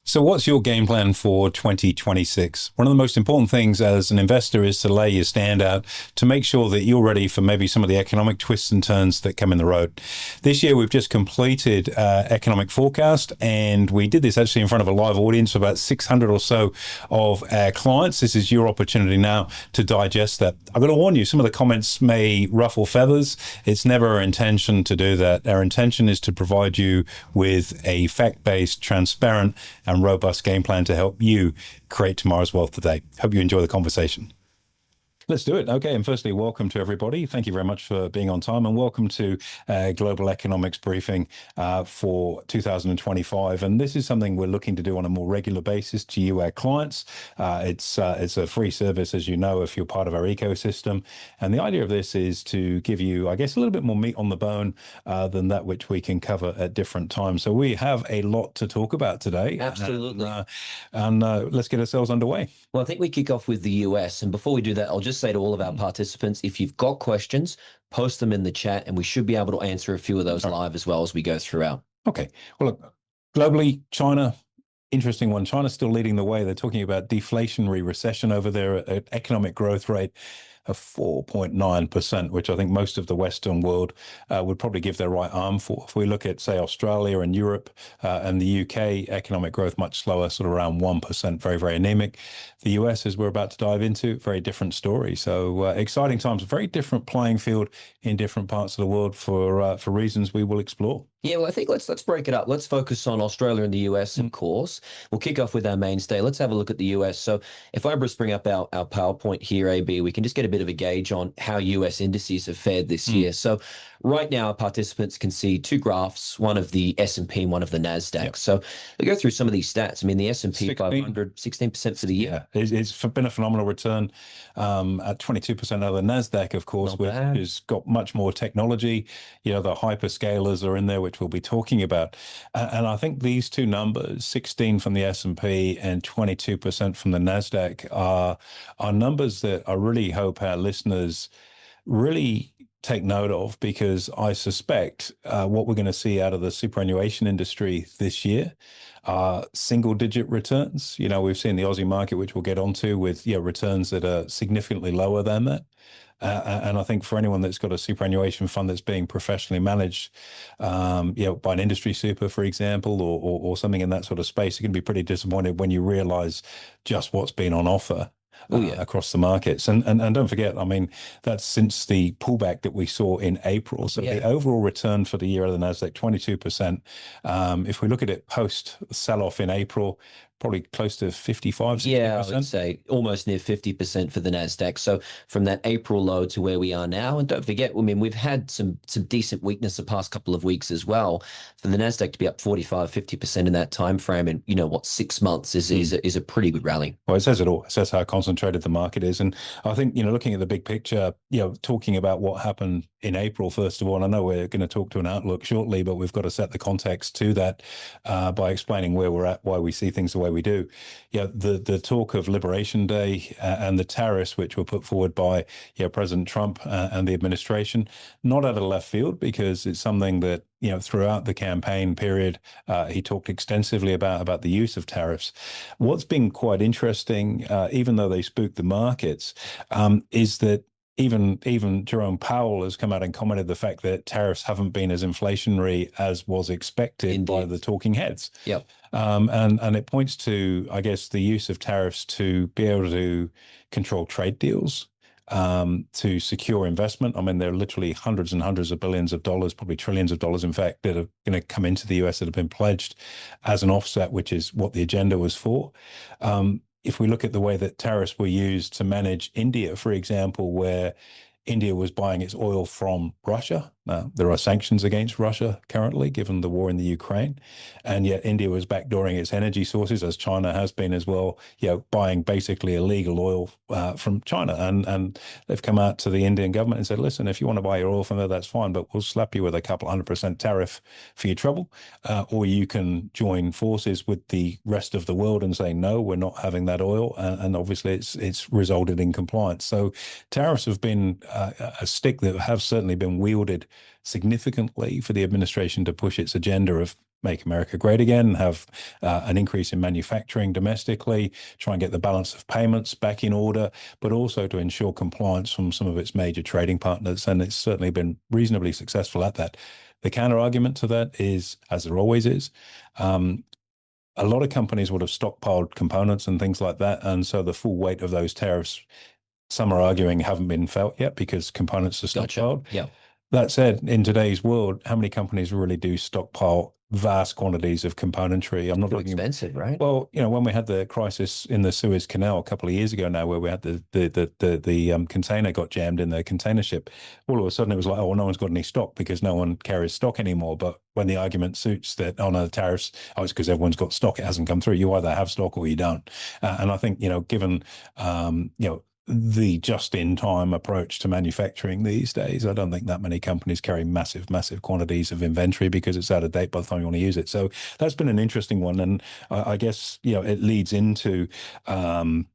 So what's your game plan for 2026? One of the most important things as an investor is to lay your stand out to make sure that you're ready for maybe some of the economic twists and turns that come in the road. This year, we've just completed economic forecast, and we did this actually in front of a live audience of about 600 or so of our clients. This is your opportunity now to digest that. I've got to warn you, some of the comments may ruffle feathers. It's never our intention to do that. Our intention is to provide you with a fact-based, transparent, and robust game plan to help you create tomorrow's wealth today. Hope you enjoy the conversation. Let's do it. Okay. And firstly, welcome to everybody. Thank you very much for being on time, and welcome to Global Economics Briefing for 2025. And this is something we're looking to do on a more regular basis to you, our clients. It's a free service, as you know, if you're part of our ecosystem. And the idea of this is to give you, I guess, a little bit more meat on the bone than that which we can cover at different times. So we have a lot to talk about today. Absolutely. And let's get ourselves underway. Well, I think we kick off with the US. And before we do that, I'll just say to all of our participants, if you've got questions, post them in the chat, and we should be able to answer a few of those live as well as we go throughout. Okay. Well, look, globally, China, interesting one. China's still leading the way. They're talking about deflationary recession over there, economic growth rate of 4.9%, which I think most of the Western world would probably give their right arm for. If we look at, say, Australia and Europe and the UK, economic growth much slower, sort of around 1%, very, very anemic. The US, as we're about to dive into, very different story. So exciting times, very different playing field in different parts of the world for reasons we will explore. Yeah, well, I think let's break it up. Let's focus on Australia and the US, of course. We'll kick off with our mainstay. Let's have a look at the US. So if I just bring up our PowerPoint here, AB, we can just get a bit of a gauge on how US indices have fared this year. So right now, our participants can see two graphs, one of the S&P and one of the NASDAQ. Yep. So we go through some of these stats. I mean, the S&P 500, 16% for the year. Yeah, it's been a phenomenal return at 22% over the NASDAQ, of course, which has got much more technology. You know, the hyperscalers are in there, which we'll be talking about. And I think these two numbers, 16 from the S&P and 22% from the NASDAQ, are numbers that I really hope our listeners really take note of, because I suspect what we're going to see out of the superannuation industry this year are single-digit returns. You know, we've seen the Aussie market, which we'll get onto, with returns that are significantly lower than that. And I think for anyone that's got a superannuation fund that's being professionally managed, by an industry super, for example, or something in that sort of space, you're going to be pretty disappointed when you realize just what's been on offer. Across the markets. And don't forget, I mean, that's since the pullback that we saw in April. So the overall return for the year of the NASDAQ, 22%. If we look at it post sell-off in April, probably close to 55, 60%. Yeah, I would say almost near 50% for the NASDAQ. So from that April low to where we are now, and don't forget, I mean, we've had some decent weakness the past couple of weeks as well. For the NASDAQ to be up 45, 50% in that time frame, and 6 months is a pretty good rally. Well, it says it all. It says how concentrated the market is. And I think, looking at the big picture, talking about what happened in April, first of all, and I know we're going to talk to an outlook shortly, but we've got to set the context to that by explaining where we're at, why we see things the way we do. The talk of Liberation Day and the tariffs, which were put forward by President Trump and the administration, not out of left field, because it's something that throughout the campaign period, he talked extensively about the use of tariffs. What's been quite interesting, even though they spooked the markets, is that even Jerome Powell has come out and commented the fact that tariffs haven't been as inflationary as was expected by the talking heads. Yep. And it points to, I guess, the use of tariffs to be able to control trade deals, to secure investment. I mean, there are literally hundreds and hundreds of billions of dollars, probably trillions of dollars, in fact, that are going to come into the US that have been pledged as an offset, which is what the agenda was for. If we look at the way that tariffs were used to manage India, for example, where India was buying its oil from Russia. Now, there are sanctions against Russia currently, given the war in the Ukraine, and yet India was backdooring its energy sources, as China has been as well, buying basically illegal oil from China. And they've come out to the Indian government and said, listen, if you want to buy your oil from there, that's fine, but we'll slap you with a couple 100% tariff for your trouble. Or you can join forces with the rest of the world and say, no, we're not having that oil. And obviously it's resulted in compliance. So tariffs have been a stick that have certainly been wielded significantly for the administration to push its agenda of Make America Great Again, have an increase in manufacturing domestically, try and get the balance of payments back in order, but also to ensure compliance from some of its major trading partners. And it's certainly been reasonably successful at that. The counter argument to that is, as there always is, a lot of companies would have stockpiled components and things like that. And so the full weight of those tariffs, some are arguing, haven't been felt yet because components are stockpiled. Gotcha. Yeah. That said, in today's world, how many companies really do stockpile vast quantities of componentry? I'm not Too talking expensive, right? well, when we had the crisis in the Suez Canal a couple of years ago now, where we had the container got jammed in the container ship, all of a sudden it was like, oh, well, no one's got any stock because no one carries stock anymore. But when the argument suits that on the tariffs, oh, it's because everyone's got stock, it hasn't come through. You either have stock or you don't. And I think, given, the just-in-time approach to manufacturing these days, I don't think that many companies carry massive, massive quantities of inventory because it's out of date by the time you want to use it. So that's been an interesting one. And I guess, it leads into, where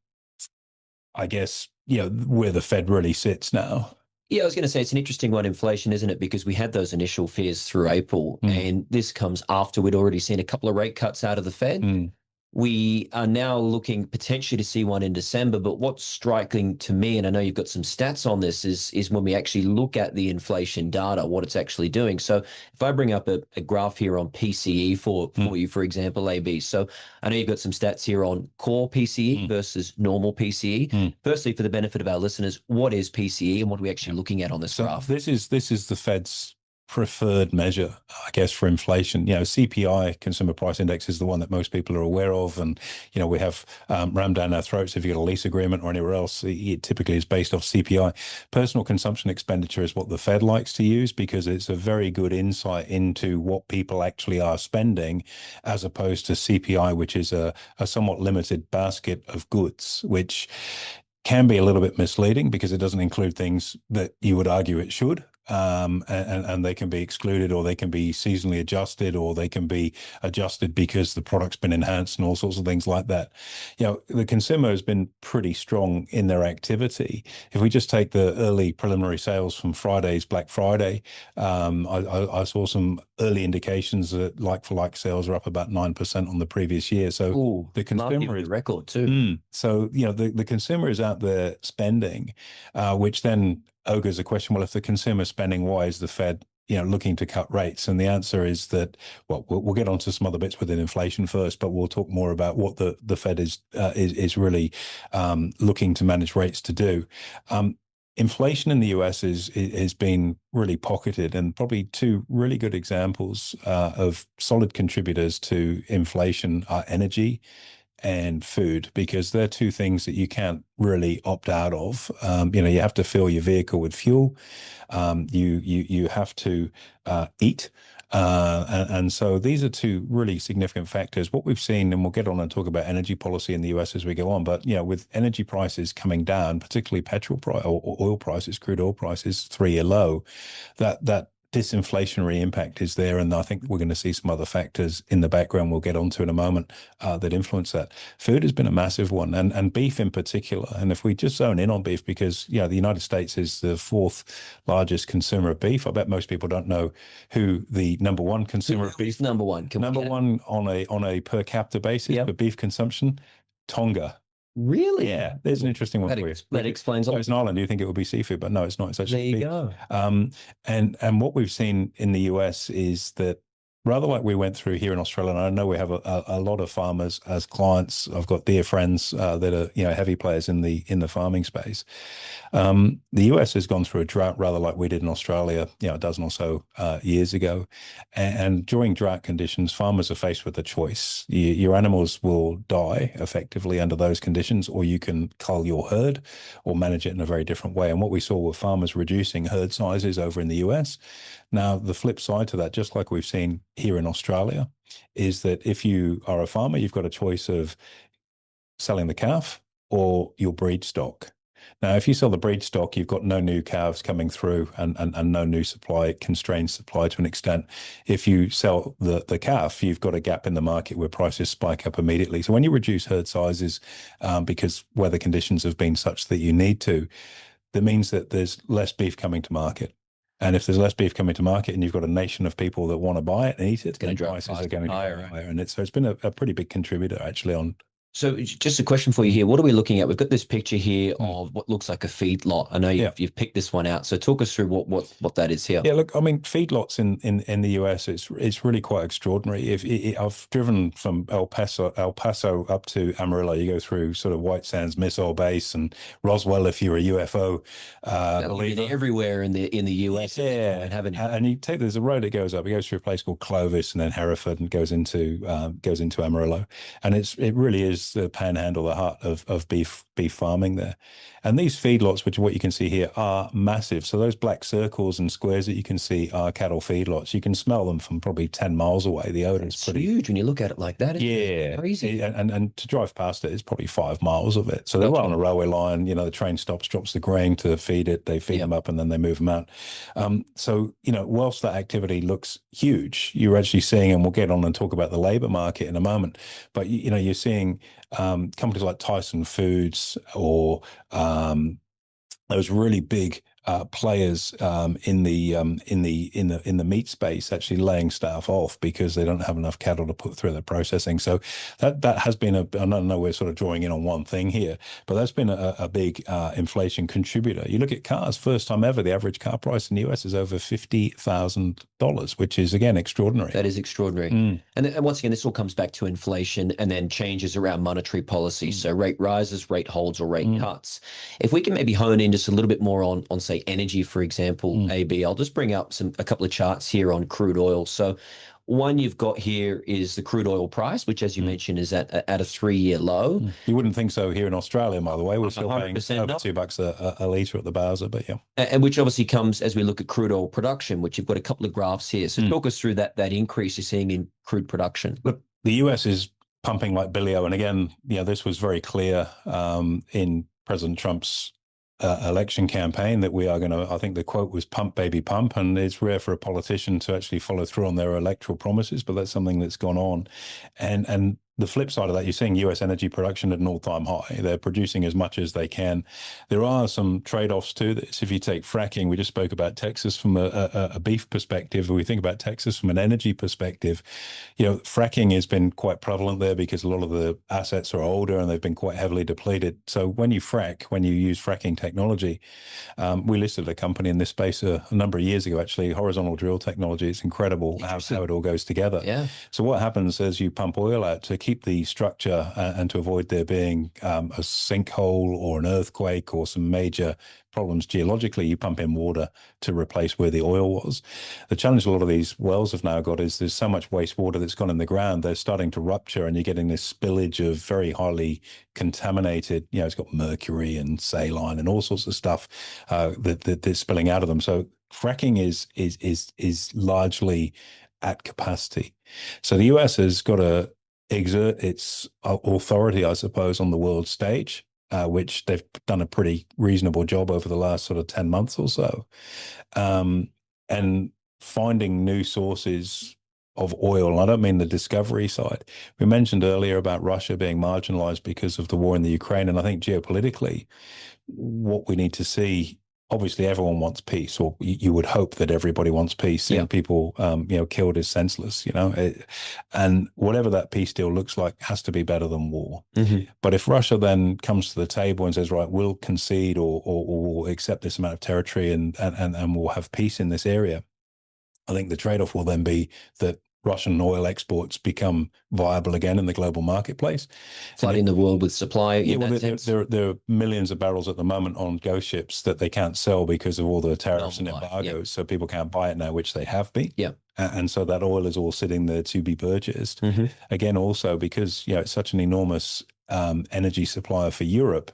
the Fed really sits now. Yeah, I was going to say it's an interesting one, inflation, isn't it? Because we had those initial fears through April, and this comes after we'd already seen a couple of rate cuts out of the Fed. We are now looking potentially to see one in December, but what's striking to me, and I know you've got some stats on this, is when we actually look at the inflation data, what it's actually doing. So if I bring up a graph here on PCE for you, for example, AB. So I know you've got some stats here on core PCE versus normal PCE. Firstly, for the benefit of our listeners, what is PCE and what are we actually looking at on this graph? This is the Fed's preferred measure, I guess, for inflation. CPI, Consumer Price Index, is the one that most people are aware of. And, we have rammed down our throats if you get a lease agreement or anywhere else. It typically is based off CPI. Personal consumption expenditure is what the Fed likes to use because it's a very good insight into what people actually are spending, as opposed to CPI, which is a somewhat limited basket of goods, which can be a little bit misleading because it doesn't include things that you would argue it should. And they can be excluded, or they can be seasonally adjusted, or they can be adjusted because the product's been enhanced and all sorts of things like that. The consumer has been pretty strong in their activity. If we just take the early preliminary sales from Friday's Black Friday, I saw some early indications that like-for-like sales are up about 9% on the previous year. So the consumer is record too. So the consumer is out there spending, which then ogres a question, well, if the consumer's spending, why is the Fed looking to cut rates? And the answer is that, well, we'll get onto some other bits within inflation first, but we'll talk more about what the Fed is really looking to manage rates to do. Inflation in the US has been really pocketed, and probably two really good examples of solid contributors to inflation are energy and food, because they're two things that you can't really opt out of. You have to fill your vehicle with fuel. You have to eat. And so these are two really significant factors. What we've seen, and we'll get on and talk about energy policy in the US as we go on, but with energy prices coming down, particularly petrol price or oil prices, crude oil prices, 3-year low, that disinflationary impact is there. And I think we're going to see some other factors in the background we'll get onto in a moment that influence that. Food has been a massive one, and beef in particular. And if we just zone in on beef, because the United States is the 4th largest consumer of beef. I bet most people don't know who the number one consumer of beef. Number one. Number one on a per capita basis for beef consumption, Tonga. Really? Yeah, there's an interesting one for you. That explains all. It's an island. You think it would be seafood, but no, it's not. It's actually there you go. And what we've seen in the US is that, rather like we went through here in Australia, and I know we have a lot of farmers as clients. I've got dear friends that are heavy players in the farming space. The US has gone through a drought, rather like we did in Australia, a dozen or so years ago. And during drought conditions, farmers are faced with a choice. Your animals will die effectively under those conditions, or you can cull your herd or manage it in a very different way. And what we saw were farmers reducing herd sizes over in the US. Now, the flip side to that, just like we've seen here in Australia, is that if you are a farmer, you've got a choice of selling the calf or your breed stock. Now, if you sell the breed stock, you've got no new calves coming through and no new supply, constrained supply to an extent. If you sell the calf, you've got a gap in the market where prices spike up immediately. So when you reduce herd sizes because weather conditions have been such that you need to, that means that there's less beef coming to market. And if there's less beef coming to market and you've got a nation of people that want to buy it and eat it, then drive prices are going to go higher. higher. And it's been a pretty big contributor actually on. So just a question for you here. What are we looking at? We've got this picture here Mm. of what looks like a feedlot. I know you've picked this one out. So talk us through what that is here. Yeah, look, I mean, feedlots in the US, it's really quite extraordinary. I've driven from El Paso up to Amarillo, you go through sort of White Sands Missile Base and Roswell if you're a UFO You've been everywhere in the US at this point, haven't you? And there's a road that goes up. It goes through a place called Clovis and then Hereford and goes into Amarillo, and it really is the panhandle, the heart of beef farming there. And these feedlots, which are what you can see here, are massive. So those black circles and squares that you can see are cattle feedlots. You can smell them from probably 10 miles away. The odor is pretty huge when you look at it like that. Yeah, crazy. And to drive past it is probably 5 miles of it. So they're right on a railway line. The train stops, drops the grain to feed it. They feed them up, and then they move them out. So whilst that activity looks huge, you're actually seeing, and we'll get on and talk about the labor market in a moment. But you're seeing companies like Tyson Foods or those really big players in the meat space actually laying staff off because they don't have enough cattle to put through the processing. So that has been I don't know, we're sort of drawing in on one thing here, but that's been a big inflation contributor. You look at cars, first time ever, the average car price in the US is over $50,000, which is again extraordinary. That is extraordinary. And once again, this all comes back to inflation and then changes around monetary policy. So rate rises, rate holds, or rate cuts. If we can maybe hone in just a little bit more on say energy, for example, AB, I'll just bring up a couple of charts here on crude oil. So one you've got here is the crude oil price, which, as you mentioned, is at a 3-year low. You wouldn't think so here in Australia, by the way. We're still paying over up. $2 a litre at the Bowser, but yeah. And which obviously comes as we look at crude oil production, which you've got a couple of graphs here. So talk us through that increase you're seeing in crude production. Look, the US is pumping like Billy-O. And again, this was very clear in President Trump's election campaign that we are going to, I think the quote was pump, baby, pump. And it's rare for a politician to actually follow through on their electoral promises, but that's something that's gone on. And the flip side of that, you're seeing US energy production at an all-time high. They're producing as much as they can. There are some trade-offs to this. If you take fracking, we just spoke about Texas from a beef perspective. If we think about Texas from an energy perspective, fracking has been quite prevalent there because a lot of the assets are older and they've been quite heavily depleted. So when you use fracking technology, we listed a company in this space a number of years ago, actually, horizontal drill technology. It's incredible how it all goes together. Yeah. So what happens as you pump oil out to keep the structure and to avoid there being a sinkhole or an earthquake or some major problems geologically, you pump in water to replace where the oil was. The challenge a lot of these wells have now got is there's so much wastewater that's gone in the ground, they're starting to rupture and you're getting this spillage of very highly contaminated, it's got mercury and saline and all sorts of stuff that's spilling out of them. So fracking is largely at capacity. So the US has got to exert its authority, I suppose, on the world stage, which they've done a pretty reasonable job over the last sort of 10 months or so. And finding new sources of oil. And I don't mean the discovery side. We mentioned earlier about Russia being marginalized because of the war in the Ukraine. And I think geopolitically, what we need to see, obviously everyone wants peace, or you would hope that everybody wants peace. Seeing people, killed is senseless, and whatever that peace deal looks like has to be better than war. But if Russia then comes to the table and says, right, we'll concede or accept this amount of territory and we'll have peace in this area, I think the trade-off will then be that Russian oil exports become viable again in the global marketplace. Flooding the world with supply. There are millions of barrels at the moment on ghost ships that they can't sell because of all the tariffs and embargoes. So people can't buy it now, which they have been. Yeah. And so that oil is all sitting there to be purchased. Again, also because it's such an enormous energy supplier for Europe.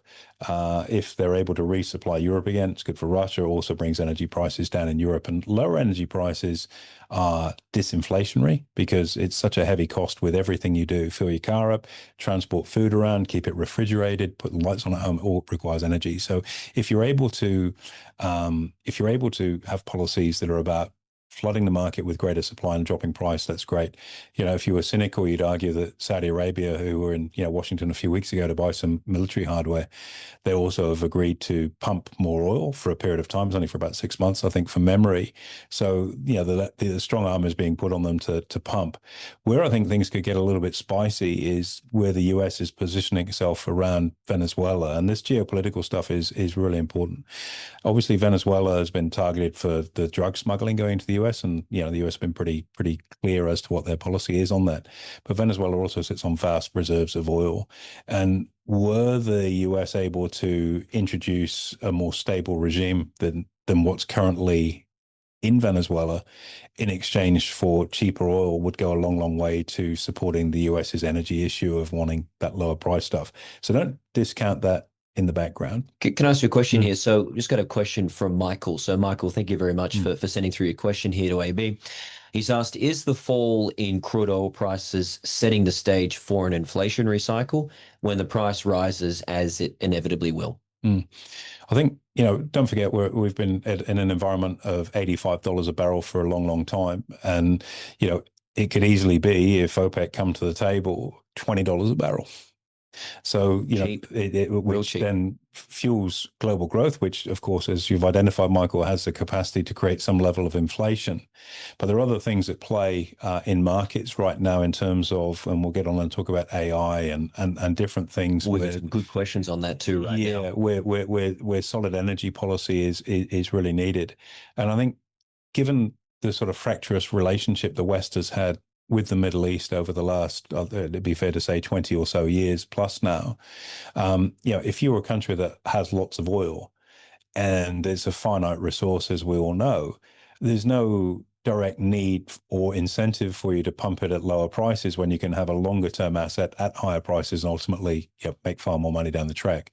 If they're able to resupply Europe again, it's good for Russia. It also brings energy prices down in Europe, and lower energy prices are disinflationary because it's such a heavy cost with everything you do. Fill your car up, transport food around, keep it refrigerated, put lights on at home, all requires energy. So if you're able to have policies that are about flooding the market with greater supply and dropping price, that's great. If you were cynical, you'd argue that Saudi Arabia, who were in Washington a few weeks ago to buy some military hardware, they also have agreed to pump more oil for a period of time. It's only for about 6 months, I think, from memory. So, the strong arm is being put on them to pump. Where I think things could get a little bit spicy is where the US is positioning itself around Venezuela. And this geopolitical stuff is really important. Obviously, Venezuela has been targeted for the drug smuggling going to the US, and the US has been pretty clear as to what their policy is on that. But Venezuela also sits on vast reserves of oil, and were the US able to introduce a more stable regime than what's currently in Venezuela in exchange for cheaper oil, would go a long way to supporting the US's energy issue of wanting that lower price stuff. So don't discount that in the background. Can I ask you a question here? So just got a question from Michael. So Michael, thank you very much for sending through your question here to AB. He's asked, is the fall in crude oil prices setting the stage for an inflationary cycle when the price rises, as it inevitably will? I think, don't forget we've been in an environment of $85 a barrel for a long time. And, it could easily be, if OPEC come to the table, $20 a barrel. So, which then fuels global growth, which, of course, as you've identified, Michael, has the capacity to create some level of inflation. But there are other things at play in markets right now in terms of, and we'll get on and talk about AI and different things. We've got some good questions on that too right now. Where solid energy policy is really needed. And I think given the sort of fractious relationship the West has had with the Middle East over the last, it'd be fair to say, 20 or so years plus now. If you're a country that has lots of oil and it's a finite resource, as we all know, there's no direct need or incentive for you to pump it at lower prices when you can have a longer term asset at higher prices and ultimately make far more money down the track.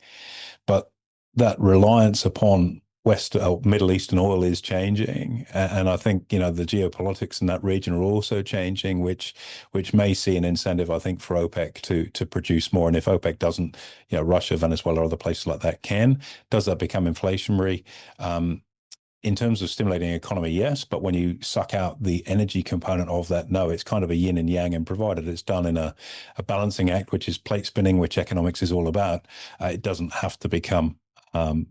But that reliance upon Middle Eastern oil is changing, and I think the geopolitics in that region are also changing, which may see an incentive, I think, for OPEC to produce more. And if OPEC doesn't, Russia, Venezuela, other places like that does that become inflationary? In terms of stimulating economy, yes, but when you suck out the energy component of that, no, it's kind of a yin and yang, and provided it's done in a balancing act, which is plate spinning, which economics is all about, it doesn't have to become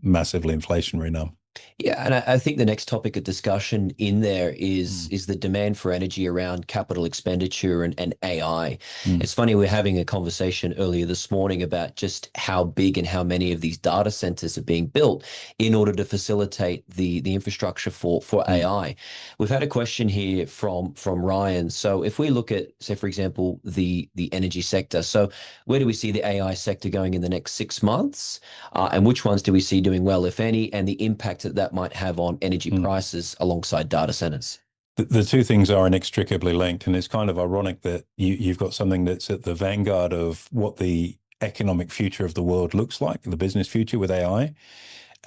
massively inflationary now. Yeah, and I think the next topic of discussion in there is the demand for energy around capital expenditure and AI. It's funny, we're having a conversation earlier this morning about just how big and how many of these data centers are being built in order to facilitate the infrastructure for AI. We've had a question here from Ryan. So if we look at, say, for example, the energy sector, so where do we see the AI sector going in the next 6 months? And which ones do we see doing well, if any, and the impact that might have on energy prices alongside data centers? The two things are inextricably linked, and it's kind of ironic that you've got something that's at the vanguard of what the economic future of the world looks like, the business future with AI,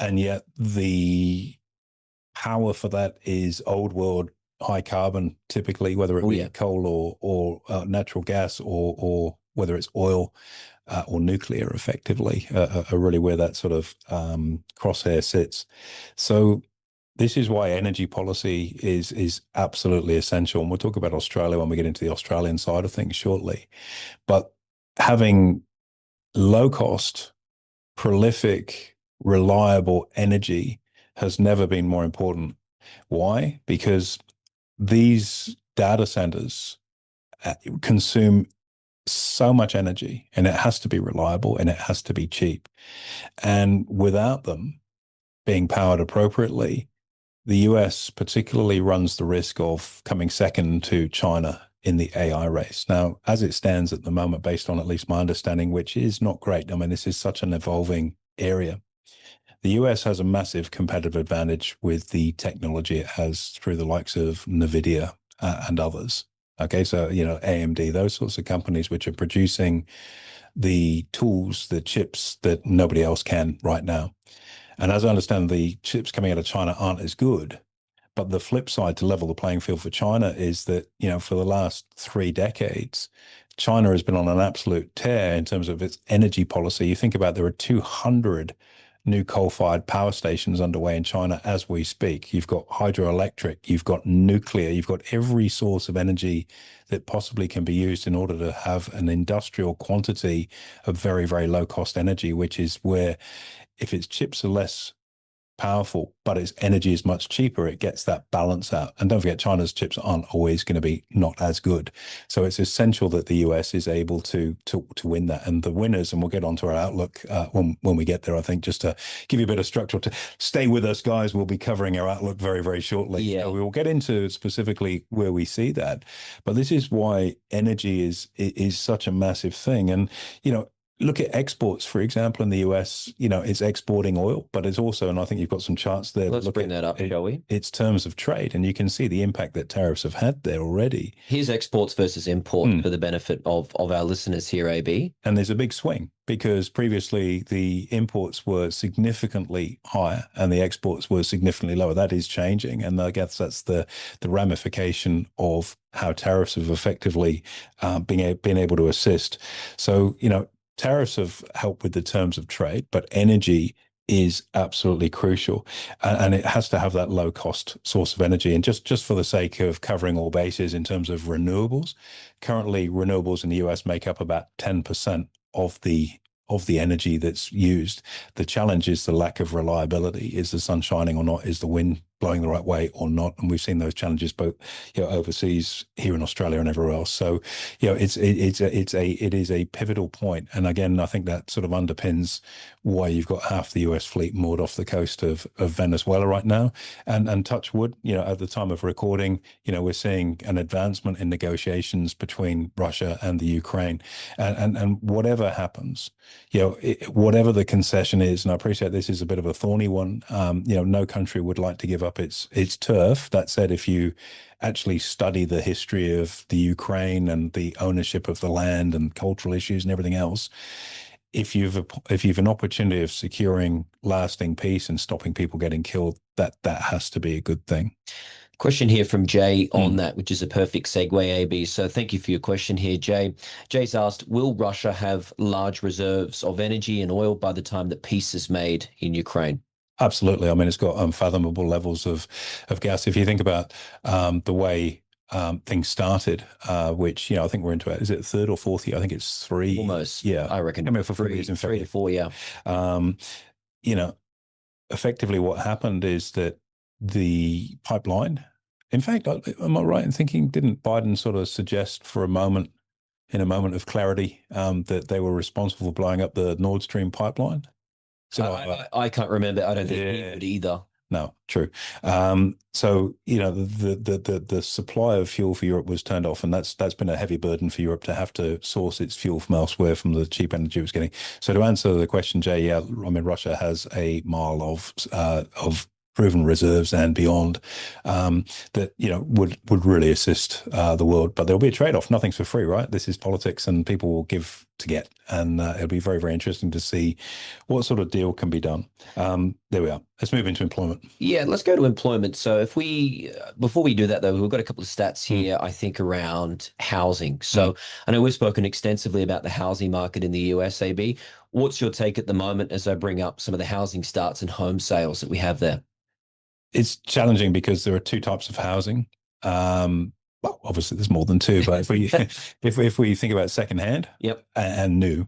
and yet the power for that is old world high carbon, typically, whether it be coal or natural gas or whether it's oil or nuclear, effectively, are really where that sort of crosshair sits. So this is why energy policy is absolutely essential. And we'll talk about Australia when we get into the Australian side of things shortly. But having low cost, prolific, reliable energy has never been more important. Why? Because these data centers consume so much energy, and it has to be reliable and it has to be cheap. And without them being powered appropriately, the US particularly runs the risk of coming second to China in the AI race. Now, as it stands at the moment, based on at least my understanding, which is not great, I mean, this is such an evolving area, the US has a massive competitive advantage with the technology it has through the likes of NVIDIA and others. Okay, so, AMD, those sorts of companies which are producing the tools, the chips that nobody else can right now. And as I understand, the chips coming out of China aren't as good. But the flip side to level the playing field for China is that, for the last 3 decades, China has been on an absolute tear in terms of its energy policy. You think about there are 200 new coal-fired power stations underway in China as we speak. You've got hydroelectric, you've got nuclear, you've got every source of energy that possibly can be used in order to have an industrial quantity of very, very low-cost energy, which is where if its chips are less powerful, but its energy is much cheaper, it gets that balance out. And don't forget, China's chips aren't always going to be not as good. So it's essential that the US is able to win that. And the winners, and we'll get onto our outlook when we get there, I think, just to give you a bit of structure. To stay with us, guys, we'll be covering our outlook very, very shortly. Yeah. So we will get into specifically where we see that. But this is why energy is such a massive thing. And, look at exports, for example, in the US, it's exporting oil, but it's also, and I think you've got some charts there. Let's bring that up, shall we? It's terms of trade, and you can see the impact that tariffs have had there already. Here's exports versus import for the benefit of our listeners here, AB. And there's a big swing because previously the imports were significantly higher and the exports were significantly lower. That is changing. And I guess that's the ramification of how tariffs have effectively been able to assist. So, tariffs have helped with the terms of trade, but energy is absolutely crucial, and it has to have that low cost source of energy. And just for the sake of covering all bases in terms of renewables, currently renewables in the US make up about 10% of the energy that's used. The challenge is the lack of reliability. Is the sun shining or not? Is the wind blowing the right way or not? And we've seen those challenges both overseas, here in Australia and everywhere else. So it is a pivotal point. And again, I think that sort of underpins why you've got half the US fleet moored off the coast of Venezuela right now. And touch wood, at the time of recording, we're seeing an advancement in negotiations between Russia and the Ukraine. And whatever happens, whatever the concession is, and I appreciate this is a bit of a thorny one, no country would like to give up its turf. That said, if you actually study the history of the Ukraine and the ownership of the land and cultural issues and everything else, if you've an opportunity of securing lasting peace and stopping people getting killed, that has to be a good thing. Question here from Jay on that, which is a perfect segue, AB. So thank you for your question here, Jay. Jay's asked, will Russia have large reserves of energy and oil by the time that peace is made in Ukraine? Absolutely. I mean, it's got unfathomable levels of gas. If you think about the way things started, which, I think we're into it. Is it third or fourth year? I think it's three. Almost. Yeah. I reckon. I mean, for 3 years in three to four, yeah. Effectively what happened is that the pipeline, in fact, am I right in thinking, didn't Biden sort of suggest for a moment, in a moment of clarity, that they were responsible for blowing up the Nord Stream pipeline? So I can't remember. I don't think he would either. No, true. So the supply of fuel for Europe was turned off, and that's been a heavy burden for Europe to have to source its fuel from elsewhere from the cheap energy it was getting. So to answer the question, Jay, yeah, I mean Russia has a mile of proven reserves and beyond that would really assist the world. But there'll be a trade-off. Nothing's for free, right? This is politics, and people will give to get, and it'll be very, very interesting to see what sort of deal can be done. There we are. Let's move into employment. Yeah, let's go to employment. So before we do that though, we've got a couple of stats here, I think, around housing. So I know we've spoken extensively about the housing market in the US, AB. What's your take at the moment as I bring up some of the housing starts and home sales that we have there? It's challenging because there are two types of housing. Well, obviously there's more than two, but if we think about secondhand, and new.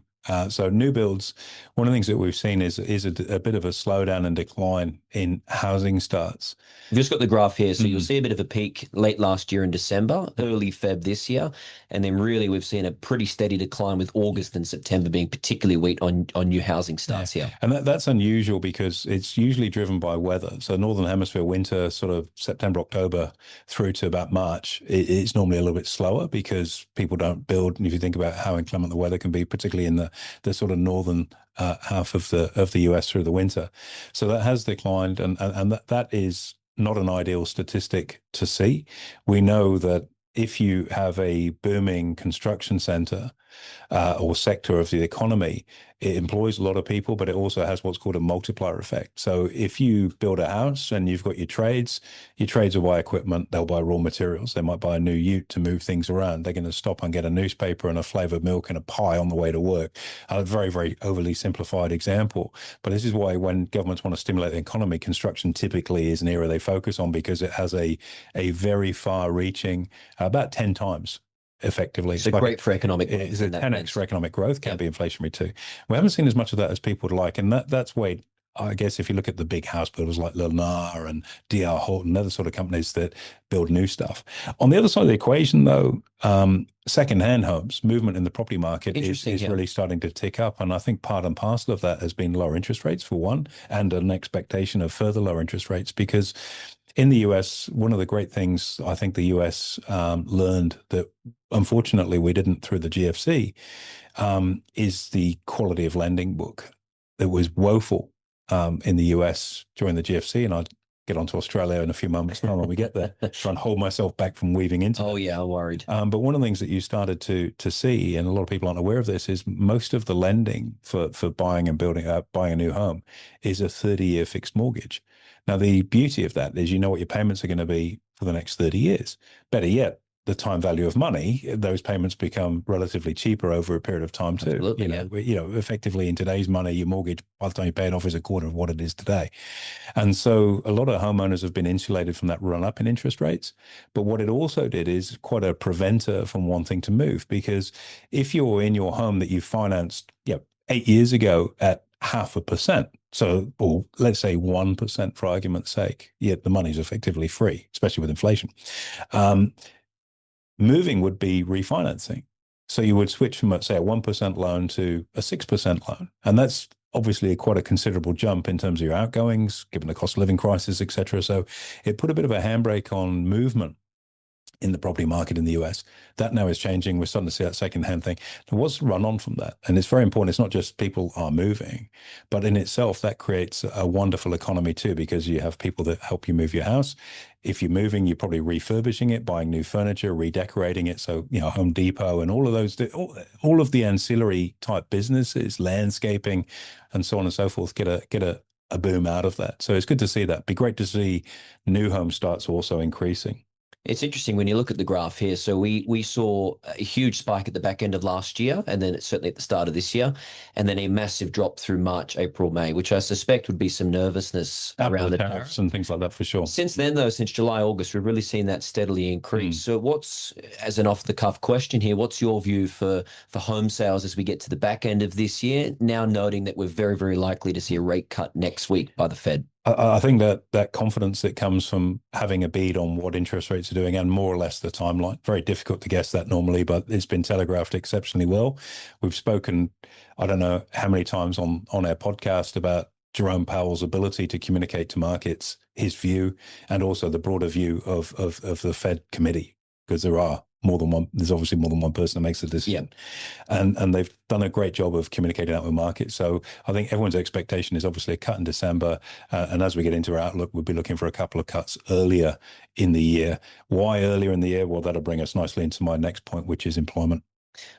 So new builds, one of the things that we've seen is a bit of a slowdown and decline in housing starts. We've just got the graph here. So you'll see a bit of a peak late last year in December, early Feb this year. And then really we've seen a pretty steady decline with August and September being particularly weak on new housing starts here. And that's unusual because it's usually driven by weather. So Northern Hemisphere winter, sort of September, October through to about March, it's normally a little bit slower because people don't build. And if you think about how inclement the weather can be, particularly in the sort of northern half of the US through the winter. So that has declined, and that is not an ideal statistic to see. We know that if you have a booming construction center, or sector of the economy, it employs a lot of people, but it also has what's called a multiplier effect. So if you build a house and you've got your trades will buy equipment, they'll buy raw materials, they might buy a new ute to move things around. They're going to stop and get a newspaper and a flavored milk and a pie on the way to work. A very, very overly simplified example. But this is why when governments want to stimulate the economy, construction typically is an area they focus on because it has a very far-reaching, about 10 times effectively. So great for economic growth. It's a 10x for economic growth, can be inflationary too. We haven't seen as much of that as people would like. And that's why, I guess, if you look at the big house builders like Lennar and D.R. Horton, other sort of companies that build new stuff. On the other side of the equation, though, second-hand homes, movement in the property market is really starting to tick up. And I think part and parcel of that has been lower interest rates, for one, and an expectation of further lower interest rates because in the US, one of the great things I think the US learned that unfortunately we didn't through the GFC is the quality of lending book. It was woeful in the US during the GFC, and I'd get onto Australia in a few moments time when we get there, try and hold myself back from weaving into it. Yeah, I'm worried. But one of the things that you started to see, and a lot of people aren't aware of this, is most of the lending for buying and buying a new home is a 30-year fixed mortgage. Now, the beauty of that is you know what your payments are going to be for the next 30 years. Better yet, the time value of money, those payments become relatively cheaper over a period of time too. Absolutely, you know, effectively in today's money, your mortgage by the time you pay it off is a quarter of what it is today. And so a lot of homeowners have been insulated from that run up in interest rates. But what it also did is quite a preventer from wanting to move, because if you're in your home that you financed 8 years ago at 0.5%, so, or let's say 1% for argument's sake, yet the money's effectively free, especially with inflation. Moving would be refinancing. So you would switch from, let's say, a 1% loan to a 6% loan. And that's obviously quite a considerable jump in terms of your outgoings, given the cost of living crisis, et cetera. So it put a bit of a handbrake on movement in the property market in the US. That now is changing. We're starting to see that second-hand thing. There was run on from that. And it's very important. It's not just people are moving, but in itself, that creates a wonderful economy too, because you have people that help you move your house. If you're moving, you're probably refurbishing it, buying new furniture, redecorating it. So, you know, Home Depot and all of those, all of the ancillary type businesses, landscaping and so on and so forth, get a boom out of that. So it's good to see that. It'd be great to see new home starts also increasing. It's interesting when you look at the graph here. So we saw a huge spike at the back end of last year, and then certainly at the start of this year, and then a massive drop through March, April, May, which I suspect would be some nervousness around the tariffs and things like that for sure. Since then, though, since July, August, we've really seen that steadily increase. So what's, as an off-the-cuff question here, what's your view for home sales as we get to the back end of this year, now noting that we're very, very likely to see a rate cut next week by the Fed? I think that confidence that comes from having a bead on what interest rates are doing and more or less the timeline, very difficult to guess that normally, but it's been telegraphed exceptionally well. We've spoken, I don't know how many times on our podcast about Jerome Powell's ability to communicate to markets his view and also the broader view of the Fed committee, because there are more than one. There's obviously more than one person that makes the decision, and they've done a great job of communicating out with markets. So I think everyone's expectation is obviously a cut in December, and as we get into our outlook, we'll be looking for a couple of cuts earlier in the year. Why earlier in the year? Well, that'll bring us nicely into my next point, which is employment.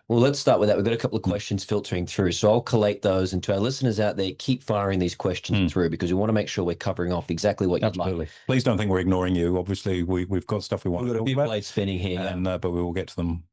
Well, let's start with that. We've got a couple of questions filtering through. So I'll collate those, and to our listeners out there, keep firing these questions through, because we want to make sure we're covering off exactly what you'd like. Please don't think we're ignoring you. Obviously, we've got stuff we want to talk about. We've got a blade spinning here. And, but we will get to them.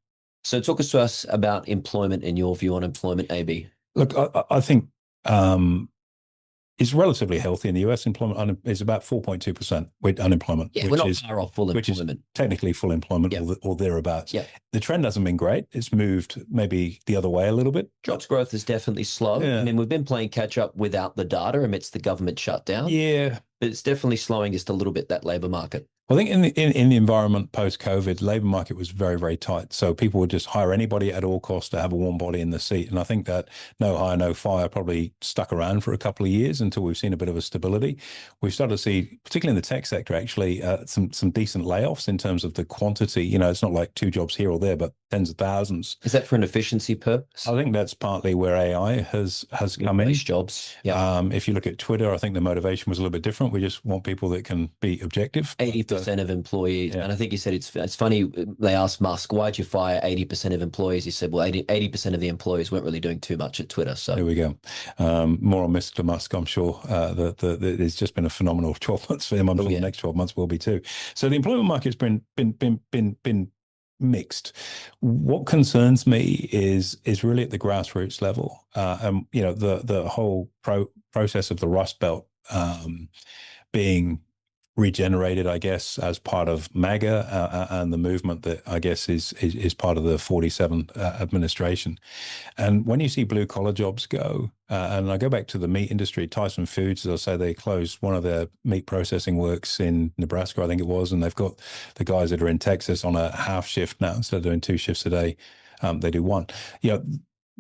So talk to us about employment and your view on employment, AB. Look, I think it's relatively healthy in the US. Employment is about 4.2% with unemployment. Yeah, we're not far off full employment. Which is technically full employment or thereabouts. Yeah. The trend hasn't been great. It's moved maybe the other way a little bit. Jobs growth is definitely slow. Yeah. I mean, we've been playing catch up without the data amidst the government shutdown. Yeah. But it's definitely slowing just a little bit, that labour market. I think in the environment post-COVID, the labour market was very, very tight. So people would just hire anybody at all costs to have a warm body in the seat. And I think that no hire, no fire probably stuck around for a couple of years until we've seen a bit of a stability. We've started to see, particularly in the tech sector, actually, some decent layoffs in terms of the quantity. You know, it's not like 2 jobs here or there, but tens of thousands. Is that for an efficiency purpose? I think that's partly where AI has come in. Jobs. Yeah. If you look at Twitter, I think the motivation was a little bit different. We just want people that can be objective. 80% 80% of employees, Yeah. and I think you said it's funny. They asked Musk, "Why'd you fire 80% of employees?" He said, "Well, 80% of the employees weren't really doing too much at Twitter." So There we go. More on Mr. Musk, I'm sure. It's just been a phenomenal 12 months for him. I'm oh sure the yeah, next 12 months will be too. So the employment market's been mixed. What concerns me is really at the grassroots level, and the whole process of the Rust Belt being regenerated, I guess, as part of MAGA and the movement that I guess is part of the 47 administration. And when you see blue collar jobs go, and I go back to the meat industry, Tyson Foods, as I say, they closed one of their meat processing works in Nebraska, I think it was, and they've got the guys that are in Texas on a half shift now. Instead of doing 2 shifts a day, they do one. You know,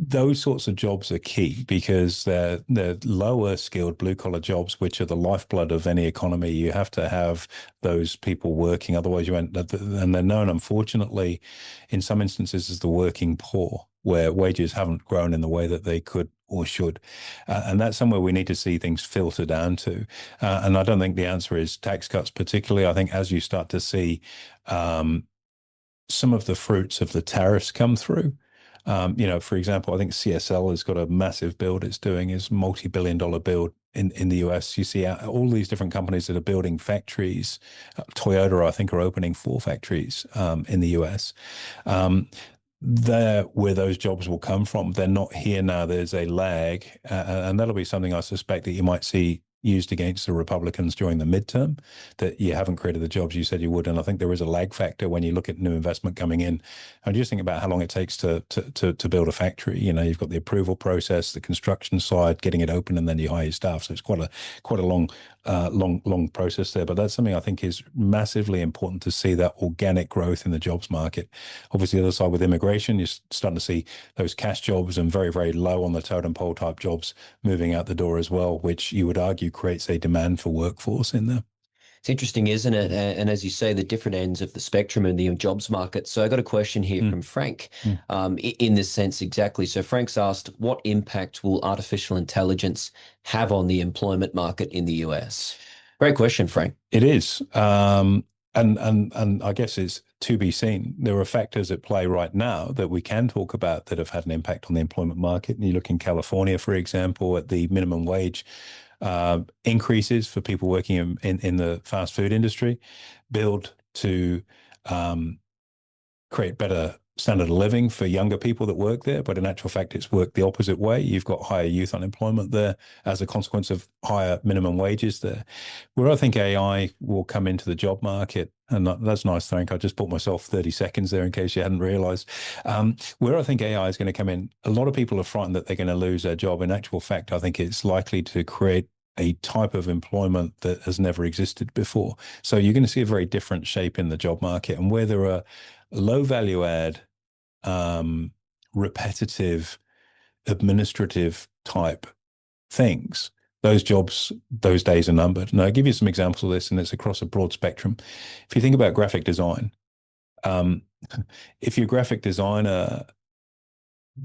those sorts of jobs are key because they're lower skilled blue collar jobs, which are the lifeblood of any economy. You have to have those people working, otherwise you end. And they're known, unfortunately, in some instances as the working poor, where wages haven't grown in the way that they could or should. And that's somewhere we need to see things filter down to. And I don't think the answer is tax cuts, particularly. I think as you start to see some of the fruits of the tariffs come through. For example, I think CSL has got a massive build it's doing is multi-billion-dollar build in the US. You see all these different companies that are building factories. Toyota, I think, are opening 4 factories in the US. There, where those jobs will come from, they're not here now. There's a lag, and that'll be something I suspect that you might see used against the Republicans during the midterm, that you haven't created the jobs you said you would. And I think there is a lag factor when you look at new investment coming in. And just think about how long it takes to build a factory. You've got the approval process, the construction side, getting it open, and then you hire your staff. So it's quite a long process there. But that's something I think is massively important to see, that organic growth in the jobs market. Obviously, the other side with immigration, you're starting to see those cash jobs and very, very low on the totem pole type jobs moving out the door as well, which you would argue creates a demand for workforce in there. it's interesting, isn't it? And as you say, the different ends of the spectrum in the jobs market. So I got a question here Mm. from Frank, Mm. in this sense exactly. So Frank's asked, what impact will artificial intelligence have on the employment market in the US? Great question, Frank. It is. And I guess it's to be seen. There are factors at play right now that we can talk about that have had an impact on the employment market. And you look in California, for example, at the minimum wage increases for people working in the fast food industry, build to create better standard of living for younger people that work there. But in actual fact, it's worked the opposite way. You've got higher youth unemployment there as a consequence of higher minimum wages there. Where I think AI will come into the job market, and that's nice, Frank. I just bought myself 30 seconds there in case you hadn't realized. Where I think AI is going to come in, a lot of people are frightened that they're going to lose their job. In actual fact, I think it's likely to create a type of employment that has never existed before. So you're going to see a very different shape in the job market, and where there are low value add, repetitive, administrative type things, those jobs, those days are numbered. And I'll give you some examples of this, and it's across a broad spectrum. If you think about graphic design, um, if you're a graphic designer,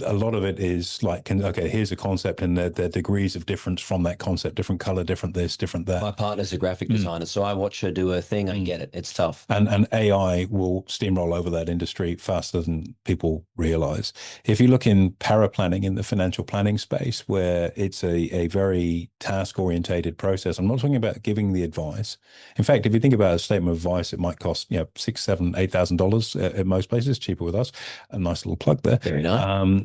a lot of it is like, okay, here's a concept, and there are degrees of difference from that concept, different color, different this, different that. My partner's a graphic designer, so I watch her do her thing. I get it. It's tough. And AI will steamroll over that industry faster than people realize. If you look in paraplanning, in the financial planning space, where it's a very task orientated process, I'm not talking about giving the advice. In fact, if you think about a statement of advice, it might cost $6, $7, $8,000 at most places. Cheaper with us. A nice little plug there. Very nice.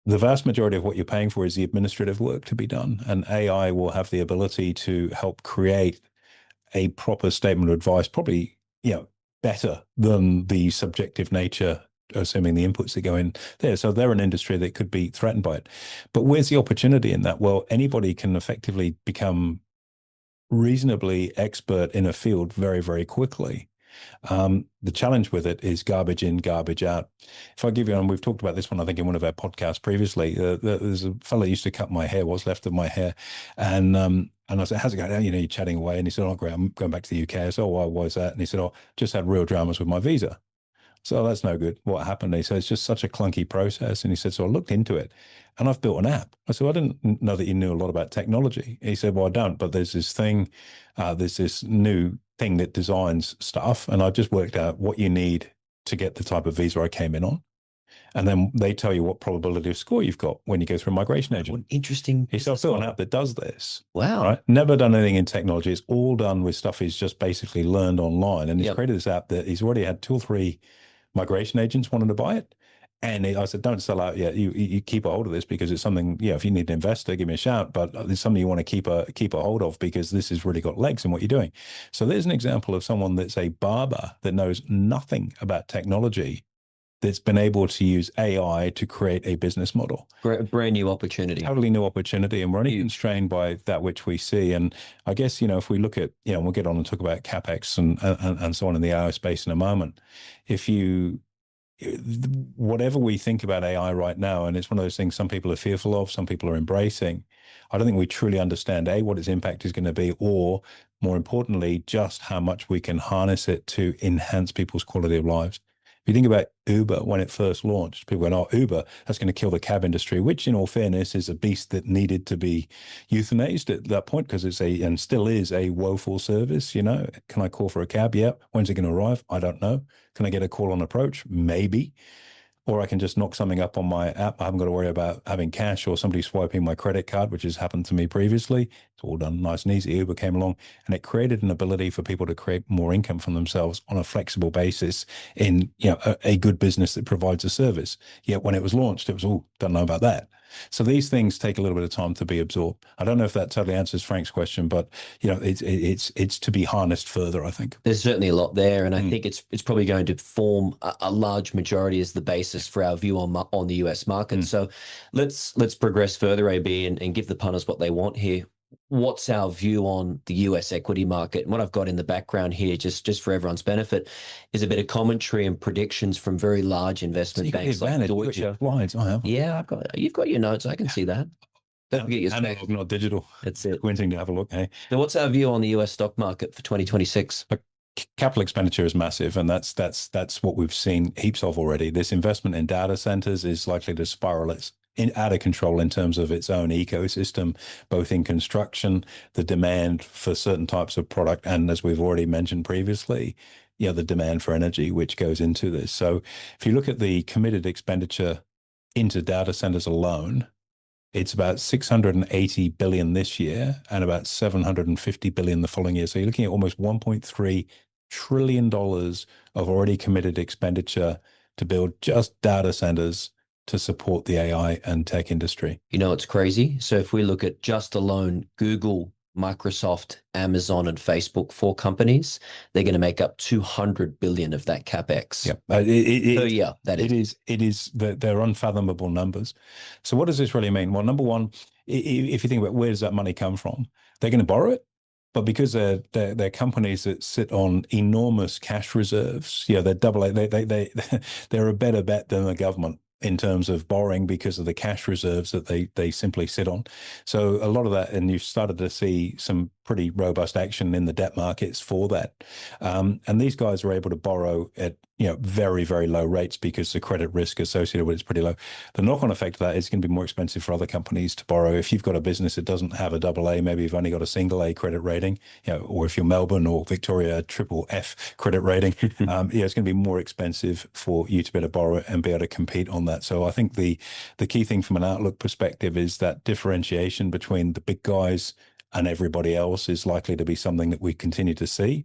The vast majority of what you're paying for is the administrative work to be done, and AI will have the ability to help create a proper statement of advice, probably better than the subjective nature, assuming the inputs that go in there. So they're an industry that could be threatened by it. But where's the opportunity in that? Well, anybody can effectively become reasonably expert in a field very, very quickly. The challenge with it is garbage in, garbage out. If I give you, and we've talked about this one, I think in one of our podcasts previously, there's a fellow used to cut my hair, what's left of my hair. And I said, how's it going? You're chatting away. And he said, oh, great, I'm going back to the UK. I said, oh, why is that? And he said, oh, just had real dramas with my visa. So that's no good. What happened? He said, it's just such a clunky process. And he said, so I looked into it and I've built an app. I said, well, I didn't know that you knew a lot about technology. He said, well, I don't, but there's this thing, there's this new thing that designs stuff. And I just worked out what you need to get the type of visa I came in on. And then they tell you what probability of score you've got when you go through a migration What agent. an interesting He said, I've business built an model. app that does this. Wow. Right? Never done anything in technology. It's all done with stuff he's just basically learned online. And he's Yep. created this app that he's already had 2 or 3 migration agents wanting to buy it. And I said, don't sell out yet. You keep a hold of this because it's something, yeah, if you need an investor, give me a shout. But it's something you want to keep a hold of because this has really got legs in what you're doing. So there's an example of someone that's a barber that knows nothing about technology that's been able to use AI to create a business model. Brand new opportunity. Totally new opportunity. And we're only Huge. constrained by that which we see. And I guess, if we look at, we'll get on and talk about CapEx and so on in the AI space in a moment. If you, whatever we think about AI right now, and it's one of those things some people are fearful of, some people are embracing, I don't think we truly understand, A, what its impact is going to be, or more importantly, just how much we can harness it to enhance people's quality of lives. If you think about Uber when it first launched, people went, oh, Uber, that's going to kill the cab industry, which in all fairness is a beast that needed to be euthanized at that point because and still is a woeful service. Can I call for a cab? Yeah. When's it going to arrive? I don't know. Can I get a call on approach? Maybe. Or I can just knock something up on my app. I haven't got to worry about having cash or somebody swiping my credit card, which has happened to me previously. It's all done nice and easy. Uber came along and it created an ability for people to create more income from themselves on a flexible basis in a good business that provides a service. Yet when it was launched, it was, oh, don't know about that. So these things take a little bit of time to be absorbed. I don't know if that totally answers Frank's question, but it's to be harnessed further, I think. There's certainly a lot there, and I think it's probably going to form a large majority as the basis for our view on the US market. So let's progress further, AB, and give the punters what they want here. What's our view on the US equity market? And what I've got in the background here, just for everyone's benefit, is a bit of commentary and predictions from very large investment banks like Deutsche. Slides. I have. Yeah, you've got your notes. I can see that. Don't forget your analog, not digital. That's it. Squinting to have a look. Hey. So what's our view on the US stock market for 2026? Capital expenditure is massive, and that's what we've seen heaps of already. This investment in data centers is likely to spiral out of control in terms of its own ecosystem, both in construction, the demand for certain types of product, and as we've already mentioned previously, the demand for energy, which goes into this. So if you look at the committed expenditure into data centers alone, it's about 680 billion this year and about 750 billion the following year. So you're looking at almost $1.3 trillion of already committed expenditure to build just data centers to support the AI and tech industry. It's crazy. So if we look at just alone Google, Microsoft, Amazon, and Facebook, 4 companies, they're going to make up 200 billion of that CapEx. Yeah, per year. It is they're unfathomable numbers. So what does this really mean? Well, number one, if you think about where does that money come from, they're going to borrow it. But because they're companies that sit on enormous cash reserves, they're they're a better bet than the government in terms of borrowing because of the cash reserves that they simply sit on. So a lot of that, and you've started to see some pretty robust action in the debt markets for that. And these guys are able to borrow at very, very low rates because the credit risk associated with it's pretty low. The knock-on effect of that is going to be more expensive for other companies to borrow. If you've got a business that doesn't have a double A, maybe you've only got a single A credit rating, or if you're Melbourne or Victoria, triple F credit rating, it's going to be more expensive for you to be able to borrow it and be able to compete on that. So I think the key thing from an outlook perspective is that differentiation between the big guys and everybody else is likely to be something that we continue to see.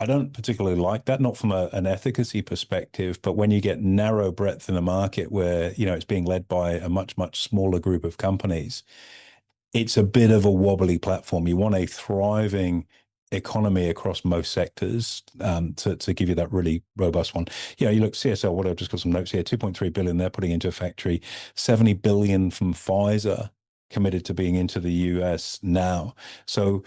I don't particularly like that, not from an efficacy perspective, but when you get narrow breadth in the market where, it's being led by a much, much smaller group of companies, it's a bit of a wobbly platform. You want a thriving economy across most sectors to give you that really robust one. You look CSL, what I've just got some notes here, 2.3 billion they're putting into a factory, 70 billion from Pfizer committed to being into the US now. So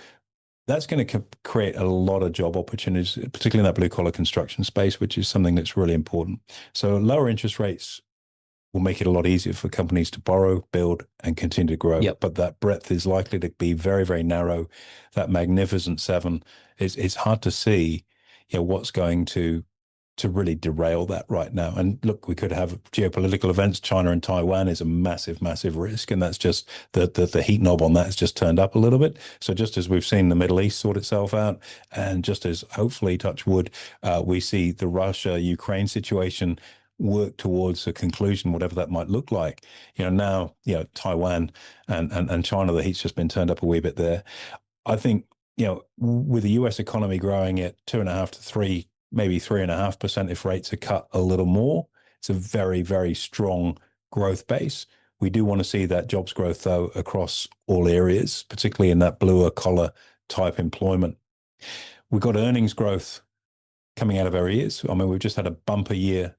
that's going to create a lot of job opportunities, particularly in that blue collar construction space, which is something that's really important. So lower interest rates will make it a lot easier for companies to borrow, build, and continue to grow. Yep. But that breadth is likely to be very, very narrow. That magnificent seven, it's hard to see what's going to to really derail that right now. And look, we could have geopolitical events. China and Taiwan is a massive, massive risk, and that's just the heat knob on that has just turned up a little bit. So just as we've seen the Middle East sort itself out, and just as hopefully, touch wood, we see the Russia-Ukraine situation work towards a conclusion, whatever that might look like. Now, Taiwan and China, the heat's just been turned up a wee bit there. I think, with the US economy growing at 2.5 to 3, maybe 3.5% if rates are cut a little more, it's a very, very strong growth base. We do want to see that jobs growth, though, across all areas, particularly in that bluer collar type employment. We've got earnings growth coming out of our ears. I mean, we've just had a bumper year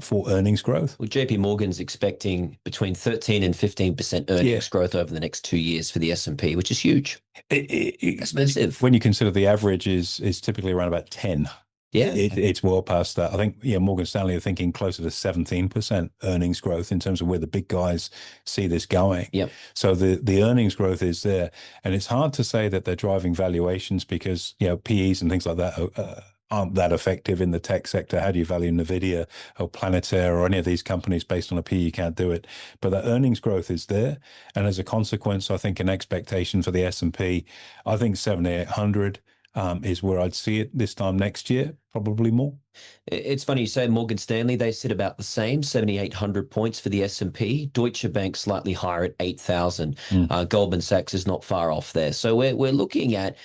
for earnings growth. Well, JP Morgan's expecting between 13 and 15% earnings growth over the next 2 years for the S&P, which is huge. That's massive. When you consider the average is typically around about 10. Yeah, it's well past that. I think Morgan Stanley are thinking closer to 17% earnings growth in terms of where the big guys see this going. Yep. So the earnings growth is there, and it's hard to say that they're driving valuations because PEs and things like that aren't that effective in the tech sector. How do you value Nvidia or Planetaire or any of these companies based on a PE? You can't do it. But the earnings growth is there, and as a consequence, I think an expectation for the S&P, I think 7,800. Is where I'd see it this time next year, probably more. It's funny you say Morgan Stanley, they sit about the same, 7,800 points for the S&P. Deutsche Bank slightly higher at 8,000. Goldman Sachs is not far off there. So we're looking at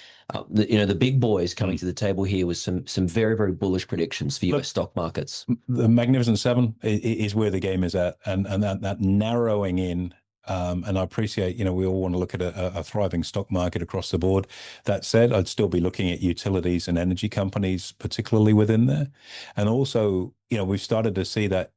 the big boys coming to the table here with some very, very bullish predictions for US stock markets. The Magnificent Seven is where the game is at, and that narrowing in. And I appreciate, we all want to look at a thriving stock market across the board. That said, I'd still be looking at utilities and energy companies, particularly within there. And also, we've started to see that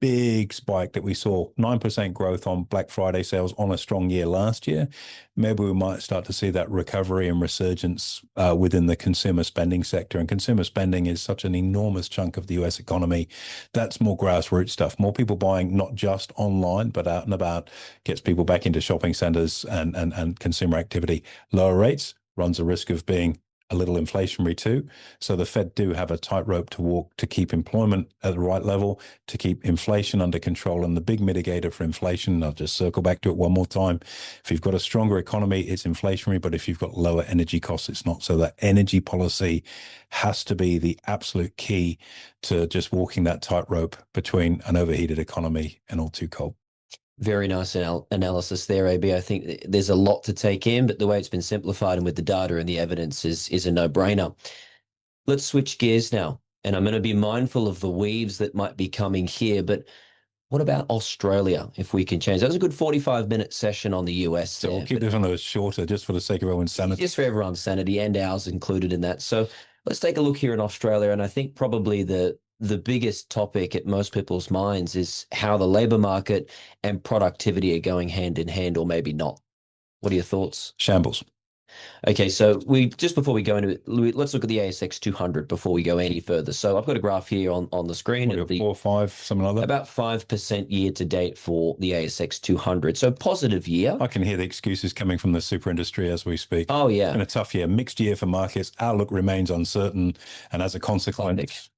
big spike that we saw, 9% growth on Black Friday sales on a strong year last year. Maybe we might start to see that recovery and resurgence within the consumer spending sector. And consumer spending is such an enormous chunk of the US economy. That's more grassroots stuff. More people buying, not just online, but out and about, gets people back into shopping centers and consumer activity. Lower rates runs a risk of being a little inflationary too. So the Fed do have a tightrope to walk to keep employment at the right level, to keep inflation under control. And the big mitigator for inflation, I'll just circle back to it one more time. If you've got a stronger economy, it's inflationary, but if you've got lower energy costs, it's not. So that energy policy has to be the absolute key to just walking that tightrope between an overheated economy and all too cold. Very nice analysis there, AB. I think there's a lot to take in, but the way it's been simplified and with the data and the evidence is a no-brainer. Let's switch gears now, and I'm going to be mindful of the weaves that might be coming here, but what about Australia, if we can change? That was a good 45-minute session on the US. So we'll keep this one shorter just for the sake of everyone's sanity. Just for everyone's sanity, and ours included in that. So let's take a look here in Australia, and I think probably the biggest topic at most people's minds is how the labor market and productivity are going hand in hand, or maybe not. What are your thoughts? Shambles. Okay, so just before we go into it, let's look at the ASX 200 before we go any further. So I've got a graph here on the screen. 4 or 5, something like that. About 5% year to date for the ASX 200. So positive year. I can hear the excuses coming from the super industry as we speak. Oh, yeah. It's been a tough year, mixed year for markets. Outlook remains uncertain. And as a consequence,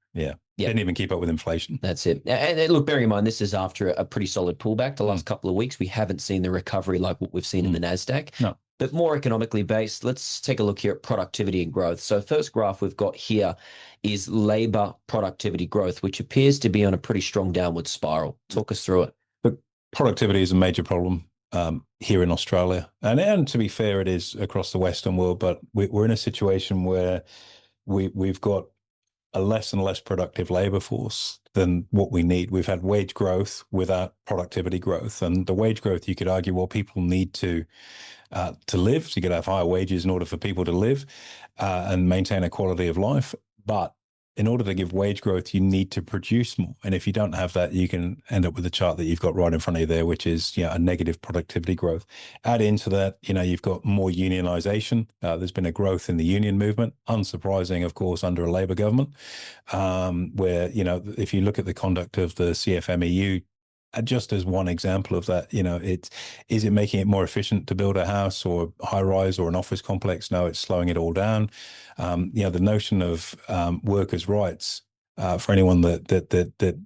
didn't even keep up with inflation. That's it. And look, bearing in mind, this is after a pretty solid pullback. The last couple of weeks, we haven't seen the recovery like what we've seen in the NASDAQ. No. But more economically based, let's take a look here at productivity and growth. So first graph we've got here is labor productivity growth, which appears to be on a pretty strong downward spiral. Talk us through it. But productivity is a major problem here in Australia. And to be fair, it is across the Western world. But we're in a situation where we've got a less and less productive labor force than what we need. We've had wage growth without productivity growth. And the wage growth, you could argue, well, people need to live. So you could have higher wages in order for people to live and maintain a quality of life. But in order to give wage growth, you need to produce more. And if you don't have that, you can end up with the chart that you've got right in front of you there, which is a negative productivity growth. Add into that, you've got more unionization. There's been a growth in the union movement, unsurprising, of course, under a Labor government, where, if you look at the conduct of the CFMEU, just as one example of that, is it making it more efficient to build a house or a high rise or an office complex? No, it's slowing it all down. The notion of workers' rights For anyone that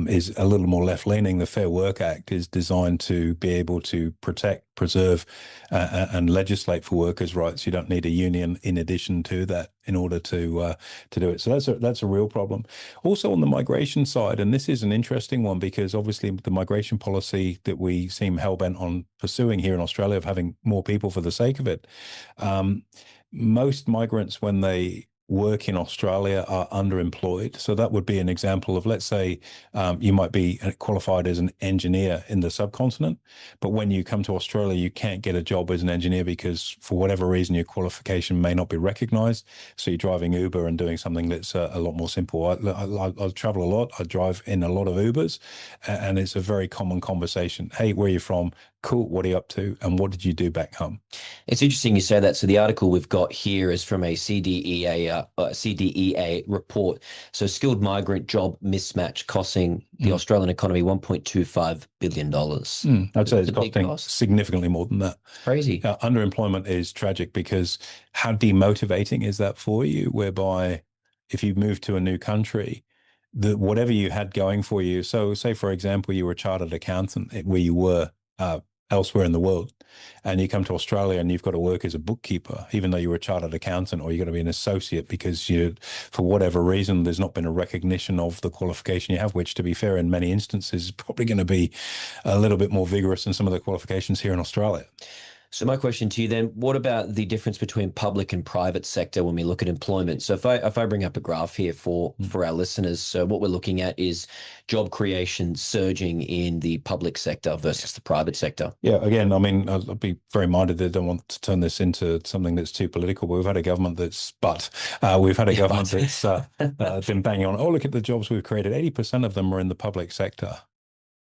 is a little more left-leaning, the Fair Work Act is designed to be able to protect, preserve, and legislate for workers' rights. You don't need a union in addition to that in order to do it. So that's a real problem. Also on the migration side, and this is an interesting one because obviously the migration policy that we seem hell-bent on pursuing here in Australia of having more people for the sake of it, um, most migrants when they work in Australia are underemployed. So that would be an example of, let's say, you might be qualified as an engineer in the subcontinent, but when you come to Australia, you can't get a job as an engineer because for whatever reason, your qualification may not be recognized. So you're driving Uber and doing something that's a lot more simple. I travel a lot. I drive in a lot of Ubers, and it's a very common conversation. Hey, where are you from? Cool. What are you up to? And what did you do back home? It's interesting you say that. So the article we've got here is from a CDEA report. So skilled migrant job mismatch costing the Australian economy $1.25 billion. I'd say it's a big costing cost. significantly more than that. Crazy. Underemployment is tragic because how demotivating is that for you? Whereby if you move to a new country, whatever you had going for you. So say, for example, you were a chartered accountant where you were elsewhere in the world, and you come to Australia and you've got to work as a bookkeeper, even though you're a chartered accountant, or you're going to be an associate because you, for whatever reason, there's not been a recognition of the qualification you have, which, to be fair, in many instances, is probably going to be a little bit more vigorous than some of the qualifications here in Australia. So my question to you then, what about the difference between public and private sector when we look at employment? So if I bring up a graph here for our listeners, so what we're looking at is job creation surging in the public sector versus the private sector. Yeah, again, I mean, I'll be very minded that I don't want to turn this into something that's too political, but we've had a government that's been banging on, oh, look at the jobs we've created. 80% of them are in the public sector.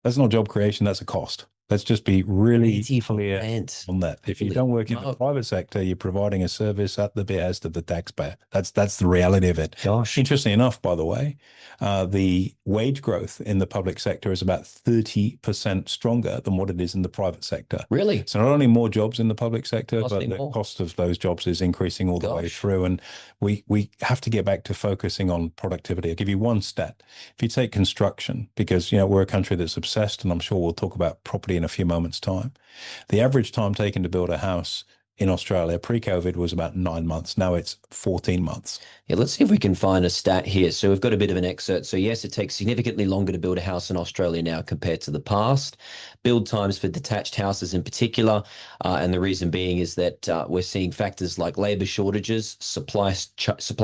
That's not job creation, that's a cost. Let's just be really clear on that. If you don't work in the private sector, you're providing a service at the behest of the taxpayer. That's the reality of it. Gosh. Interesting enough, by the way, the wage growth in the public sector is about 30% stronger than what it is in the private sector. Really? So not only more jobs in the public sector, Must but be the more. cost of those jobs is increasing all the way through. And we have to get back to focusing on productivity. I'll give you one stat. If you take construction, because we're a country that's obsessed, and I'm sure we'll talk about property in a few moments' time. The average time taken to build a house in Australia pre-COVID was about 9 months. Now it's 14 months. Yeah, let's see if we can find a stat here. So we've got a bit of an excerpt. So yes, it takes significantly longer to build a house in Australia now compared to the past. Build times for detached houses in particular. And the reason being is that we're seeing factors like labor shortages, supply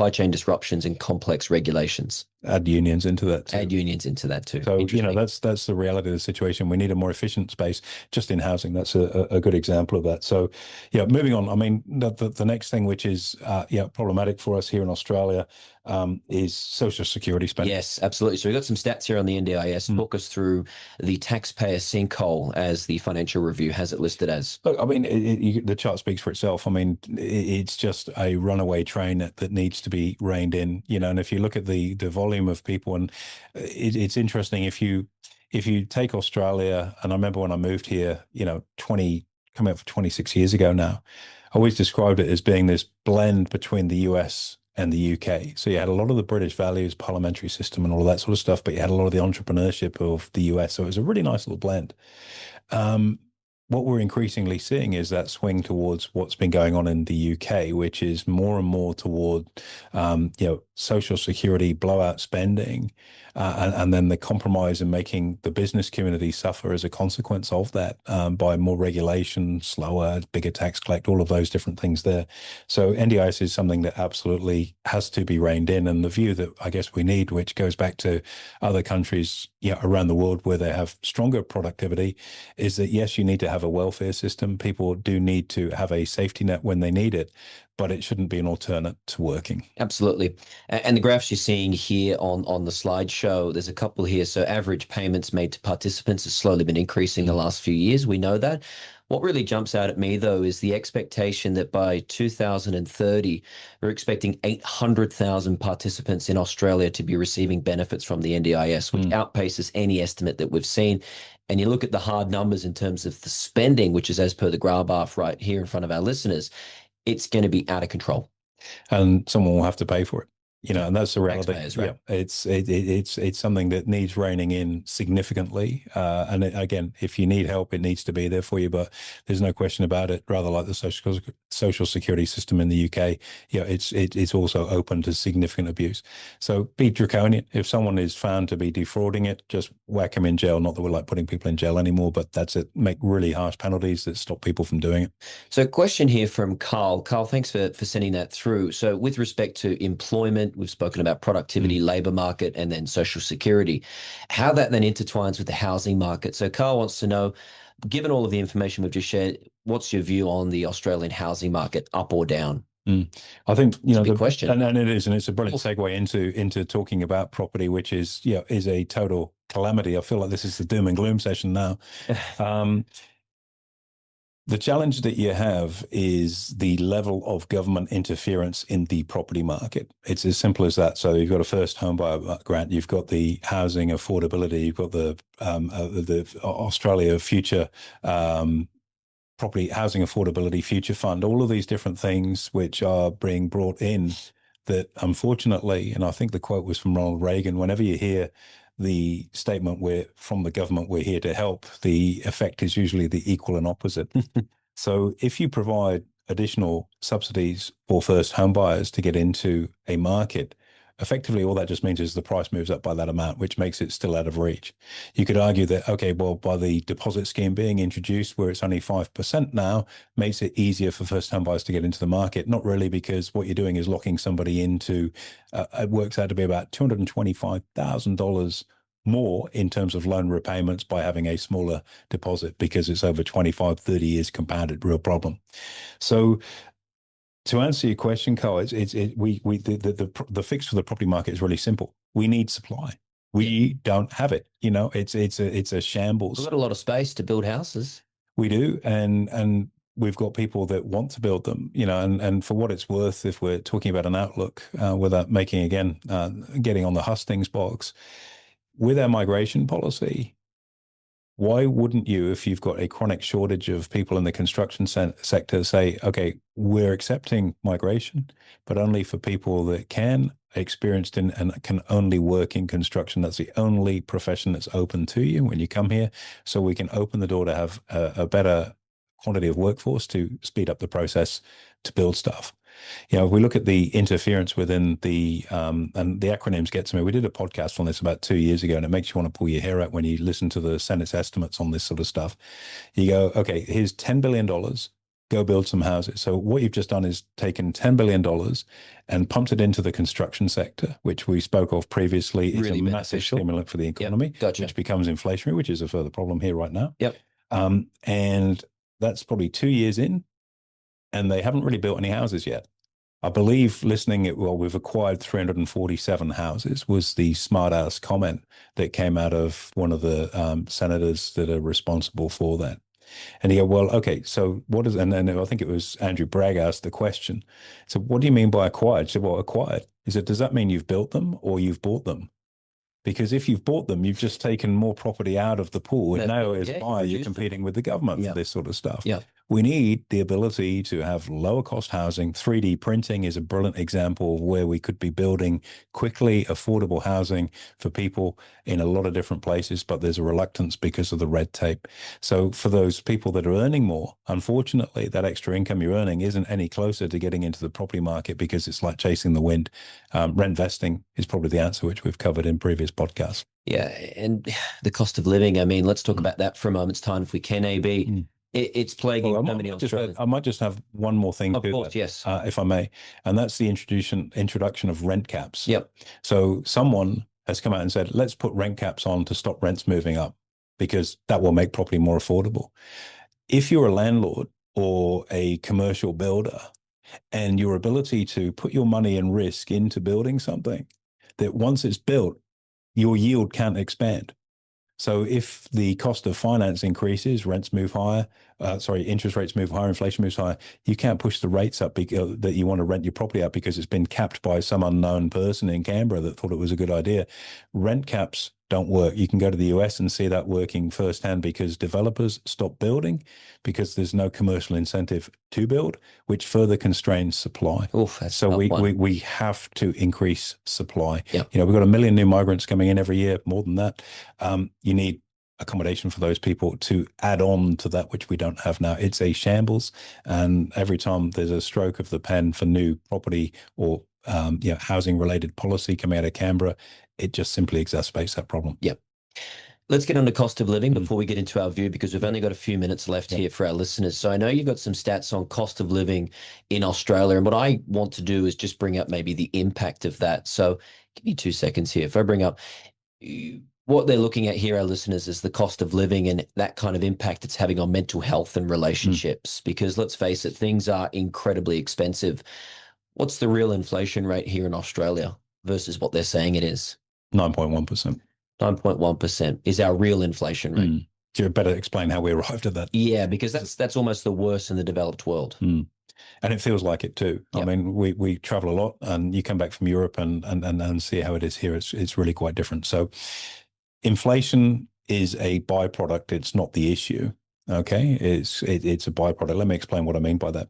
chain disruptions, and complex regulations. Add unions into that too. Add unions into that too. So, that's the reality of the situation. We need a more efficient space just in housing. That's a good example of that. So, moving on. I mean, the next thing which is, problematic for us here in Australia is social security spending. Yes, absolutely. So we've got some stats here on the NDIS. Talk us through the taxpayer sinkhole as the Financial Review has it listed as. Look, I mean, the chart speaks for itself. I mean, it's just a runaway train that needs to be reined in, and if you look at the volume of people, and it's interesting if you take Australia, and I remember when I moved here, coming up for 26 years ago now, I always described it as being this blend between the US and the UK. So you had a lot of the British values, parliamentary system, and all of that sort of stuff, but you had a lot of the entrepreneurship of the US. So it was a really nice little blend. What we're increasingly seeing is that swing towards what's been going on in the UK, which is more and more toward, social security blowout spending, and then the compromise in making the business community suffer as a consequence of that, by more regulation, slower, bigger tax collect, all of those different things there. So NDIS is something that absolutely has to be reined in, and the view that I guess we need, which goes back to other countries around the world where they have stronger productivity, is that yes, you need to have a welfare system. People do need to have a safety net when they need it, but it shouldn't be an alternate to working. Absolutely. And the graphs you're seeing here on the slideshow, there's a couple here. So average payments made to participants has slowly been increasing the last few years. We know that. What really jumps out at me, though, is the expectation that by 2030, we're expecting 800,000 participants in Australia to be receiving benefits from the NDIS, which outpaces any estimate that we've seen. And you look at the hard numbers in terms of the spending, which is as per the graph right here in front of our listeners, it's going to be out of control. And someone will have to pay for it. And that's the reality. Taxpayers, right? Yeah, it's something that needs reining in significantly. And again, if you need help, it needs to be there for you. But there's no question about it. Rather like the social security system in the UK, it's also open to significant abuse. So be draconian. If someone is found to be defrauding it, just whack them in jail. Not that we're like putting people in jail anymore, but that's it. Make really harsh penalties that stop people from doing it. So, question here from Carl. Carl, thanks for sending that through. So, with respect to employment, we've spoken about productivity, labor market, and then social security. How that then intertwines with the housing market. So, Carl wants to know, given all of the information we've just shared, what's your view on the Australian housing market, up or down? I think It's a big question, and it is, and it's a brilliant segue into talking about property, which is is a total calamity. I feel like this is the doom and gloom session now. The challenge that you have is the level of government interference in the property market. It's as simple as that. So you've got a first home buyer grant, you've got the housing affordability, you've got the Australia Future Property Housing Affordability Future Fund, all of these different things which are being brought in that unfortunately, and I think the quote was from Ronald Reagan, whenever you hear the statement we're from the government, we're here to help, the effect is usually the equal and opposite. So if you provide additional subsidies for first home buyers to get into a market, effectively all that just means is the price moves up by that amount, which makes it still out of reach. You could argue that, okay, well, by the deposit scheme being introduced where it's only 5% now, makes it easier for first home buyers to get into the market. Not really, because what you're doing is locking somebody into, it works out to be about $225,000 more in terms of loan repayments by having a smaller deposit, because it's over 25, 30 years compounded, real problem. So to answer your question, Carl, the fix for the property market is really simple. We need supply. We don't have it. It's a shambles. We've got a lot of space to build houses. We do, and we've got people that want to build them. And for what it's worth, if we're talking about an outlook, without making getting on the hustings box, with our migration policy, why wouldn't you, if you've got a chronic shortage of people in the construction sector, say, okay, we're accepting migration, but only for people that experienced in and can only work in construction. That's the only profession that's open to you when you come here. So we can open the door to have a better quantity of workforce to speed up the process to build stuff. If we look at the interference within and the acronyms get to me. We did a podcast on this about 2 years ago, and it makes you want to pull your hair out when you listen to the Senate's estimates on this sort of stuff. You go, okay, here's $10 billion, go build some houses. So what you've just done is taken $10 billion and pumped it into the construction sector, which we spoke of previously. It's really a massive stimulant for the economy, which becomes inflationary, which is a further problem here right now. And that's probably 2 years in, and they haven't really built any houses yet. I believe we've acquired 347 houses was the smart ass comment that came out of one of the senators that are responsible for that. And you go, well, okay, so what is, and then I think it was Andrew Bragg asked the question. So what do you mean by acquired? So, well, acquired, does that mean you've built them or you've bought them? Because if you've bought them, you've just taken more property out of the pool. And now as a buyer, you're competing with the government for this sort of stuff. We need the ability to have lower cost housing. 3D printing is a brilliant example of where we could be building quickly affordable housing for people in a lot of different places, but there's a reluctance because of the red tape. So for those people that are earning more, unfortunately, that extra income you're earning isn't any closer to getting into the property market because it's like chasing the wind. Rent vesting is probably the answer, which we've covered in previous podcasts. Yeah, and the cost of living, I mean, let's talk about that for a moment's time if we can, AB. It's plaguing so many Australians. I might just have one more thing. Of course, yes. If I may. And that's the introduction of rent caps. Yep. So someone has come out and said, let's put rent caps on to stop rents moving up, because that will make property more affordable. If you're a landlord or a commercial builder and your ability to put your money and risk into building something that once it's built, your yield can't expand. So if the cost of finance increases, rents move higher, interest rates move higher, inflation moves higher, you can't push the rates up that you want to rent your property up because it's been capped by some unknown person in Canberra that thought it was a good idea. Rent caps don't work. You can go to the US and see that working firsthand because developers stop building because there's no commercial incentive to build, which further constrains supply. Oof, that's So a tough one. we have to increase supply. Yep. We've got 1 million new migrants coming in every year, more than that. You need accommodation for those people to add on to that which we don't have now. It's a shambles, and every time there's a stroke of the pen for new property or housing related policy coming out of Canberra, it just simply exacerbates that problem. Yep. Let's get on to cost of living before we get into our view, because we've only got a few minutes left here for our listeners. So I know you've got some stats on cost of living in Australia, and what I want to do is just bring up maybe the impact of that. So give me 2 seconds here. If I bring up what they're looking at here, our listeners, is the cost of living and that kind of impact it's having on mental health and relationships. Because let's face it, things are incredibly expensive. What's the real inflation rate here in Australia versus what they're saying it is? 9.1%. 9.1% is our real inflation rate. You better explain how we arrived at that. Yeah, because that's almost the worst in the developed world. And it feels like it too. Yep. I mean, we travel a lot, and you come back from Europe and see how it is here. It's really quite different. So inflation is a byproduct. It's not the issue. Okay. It's a byproduct. Let me explain what I mean by that.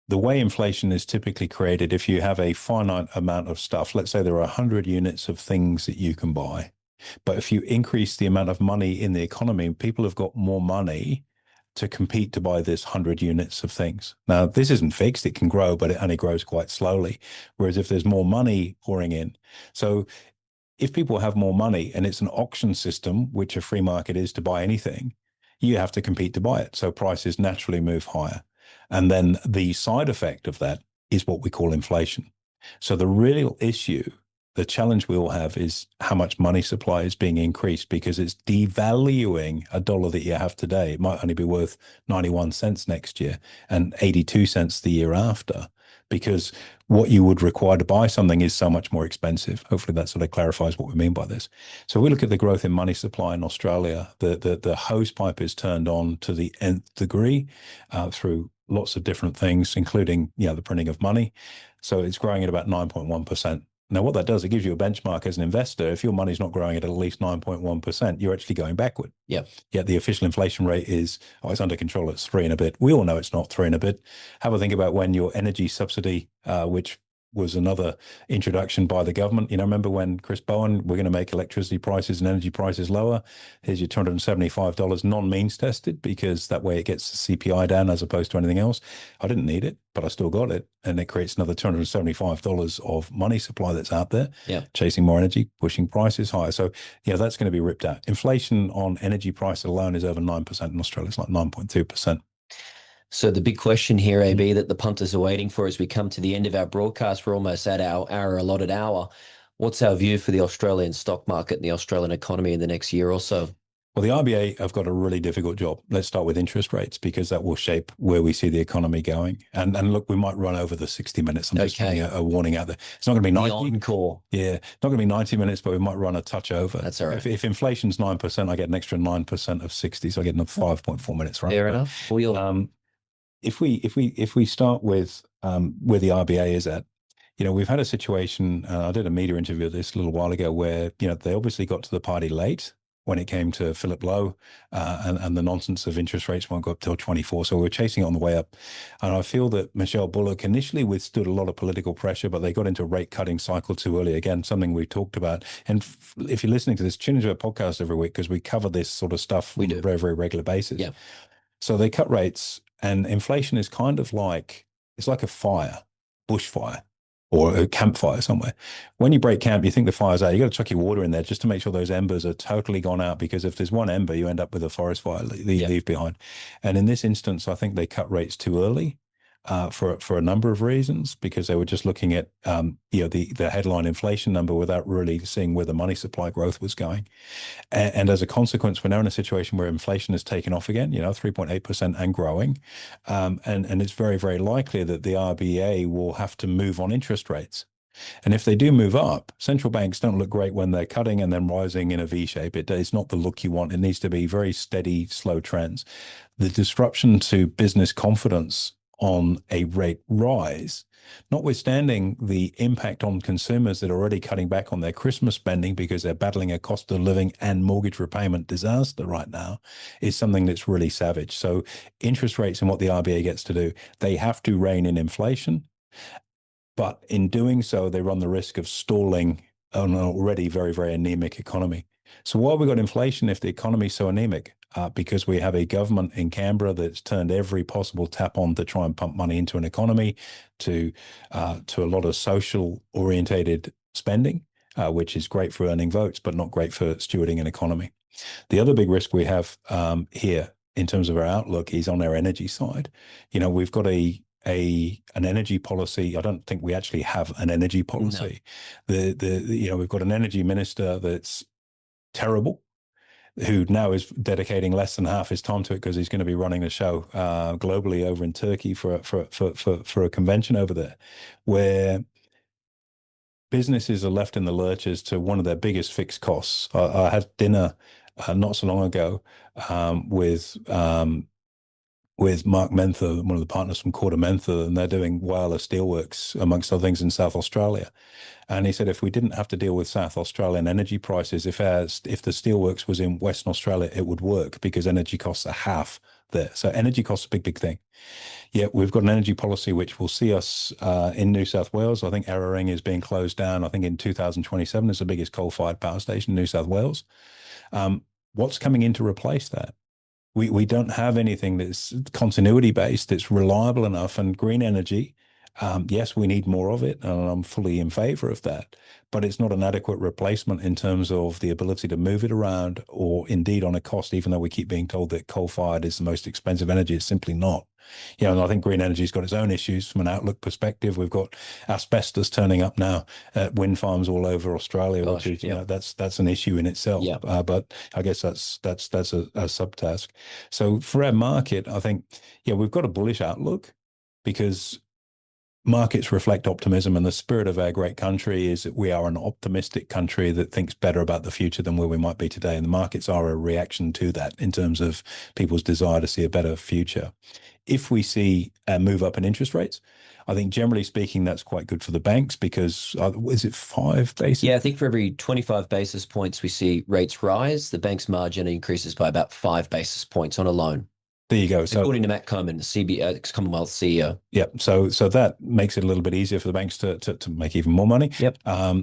The way inflation is typically created, if you have a finite amount of stuff, let's say there are 100 units of things that you can buy, but if you increase the amount of money in the economy, people have got more money to compete to buy this 100 units of things. Now, this isn't fixed. It can grow, but it only grows quite slowly. Whereas if there's more money pouring in, so if people have more money and it's an auction system, which a free market is to buy anything, you have to compete to buy it. So prices naturally move higher. And then the side effect of that is what we call inflation. So the real issue, the challenge we all have, is how much money supply is being increased, because it's devaluing a dollar that you have today. It might only be worth 91 cents next year and 82 cents the year after, because what you would require to buy something is so much more expensive. Hopefully that sort of clarifies what we mean by this. So we look at the growth in money supply in Australia. The hose pipe is turned on to the nth degree through lots of different things, including the printing of money. So it's growing at about 9.1%. Now, what that does, it gives you a benchmark as an investor. If your money's not growing at least 9.1%, you're actually going backward. Yep. Yet the official inflation rate is, it's under control. It's 3 and a bit. We all know it's not 3 and a bit. Have a think about when your energy subsidy, which was another introduction by the government. Remember when Chris Bowen, we're going to make electricity prices and energy prices lower. Here's your $275 non-means tested, because that way it gets the CPI down as opposed to anything else. I didn't need it, but I still got it. And it creates another $275 of money supply that's out there, chasing more energy, pushing prices higher. So, that's going to be ripped out. Inflation on energy price alone is over 9% in Australia. It's like 9.2%. So the big question here, AB, that the punters are waiting for as we come to the end of our broadcast, we're almost at our allotted hour. What's our view for the Australian stock market and the Australian economy in the next year or so? Well, the RBA have got a really difficult job. Let's start with interest rates, because that will shape where we see the economy going. And look, we might run over the 60 minutes. I'm just putting a warning out there. It's not going to be 90. The encore. Yeah, not going to be 90 minutes, but we might run a touch over. That's all right. If inflation's 9%, I get an extra 9% of 60, so I get another 5.4 minutes, right? Fair enough. If we start with where the RBA is at, we've had a situation. I did a media interview of this a little while ago where they obviously got to the party late when it came to Philip Lowe and the nonsense of interest rates won't go up till 24. So we were chasing it on the way up. And I feel that Michelle Bullock initially withstood a lot of political pressure, but they got into a rate cutting cycle too early. Again, something we talked about. And if you're listening to this, tune into a podcast every week, because we cover this sort of stuff on a very, very regular basis. Yeah. So they cut rates, and inflation is kind of like, it's like a fire, bushfire, or a campfire somewhere. When you break camp, you think the fire's out. You got to chuck your water in there just to make sure those embers are totally gone out, because if there's one ember, you end up with a forest fire that you leave behind. And in this instance, I think they cut rates too early for a number of reasons, because they were just looking at the headline inflation number without really seeing where the money supply growth was going. And as a consequence, we're now in a situation where inflation has taken off again, 3.8% and growing. And it's very, very likely that the RBA will have to move on interest rates. And if they do move up, central banks don't look great when they're cutting and then rising in a V shape. It's not the look you want. It needs to be very steady, slow trends. The disruption to business confidence on a rate rise, notwithstanding the impact on consumers that are already cutting back on their Christmas spending because they're battling a cost of living and mortgage repayment disaster right now, is something that's really savage. So interest rates and what the RBA gets to do, they have to rein in inflation, but in doing so, they run the risk of stalling an already very, very anemic economy. So why have we got inflation if the economy is so anemic? Because we have a government in Canberra that's turned every possible tap on to try and pump money into an economy, to a lot of social orientated spending, which is great for earning votes, but not great for stewarding an economy. The other big risk we have here in terms of our outlook is on our energy side. We've got an energy policy. I don't think we actually have an energy policy. No. We've got an energy minister that's terrible, who now is dedicating less than half his time to it because he's going to be running the show globally over in Turkey for a convention over there, where businesses are left in the lurches to one of their biggest fixed costs. I had dinner not so long ago with Mark Mentha, one of the partners from Quarter Mentha, and they're doing wireless steelworks, amongst other things, in South Australia. And he said, if we didn't have to deal with South Australian energy prices, if the steelworks was in Western Australia, it would work because energy costs are half there. So energy costs are a big, big thing. Yeah, we've got an energy policy which will see us in New South Wales. I think Araring is being closed down. I think in 2027 is the biggest coal-fired power station in New South Wales. What's coming in to replace that? We don't have anything that's continuity based, that's reliable enough. And green energy, yes, we need more of it, and I'm fully in favor of that. But it's not an adequate replacement in terms of the ability to move it around, or indeed on a cost, even though we keep being told that coal-fired is the most expensive energy. It's simply not. And I think green energy's got its own issues from an outlook perspective. We've got asbestos turning up now at wind farms all over Australia, which is, that's an issue in itself. But I guess that's a subtask. So for our market, I think, we've got a bullish outlook because markets reflect optimism, and the spirit of our great country is that we are an optimistic country that thinks better about the future than where we might be today. And the markets are a reaction to that in terms of people's desire to see a better future. If we see a move up in interest rates, I think generally speaking, that's quite good for the banks because is it 5 basis? Yeah, I think for every 25 basis points we see rates rise, the bank's margin increases by about 5 basis points on a loan. There you go. So, according to Matt Coman, the Commonwealth CEO. Yeah. So that makes it a little bit easier for the banks to make even more money. Yep.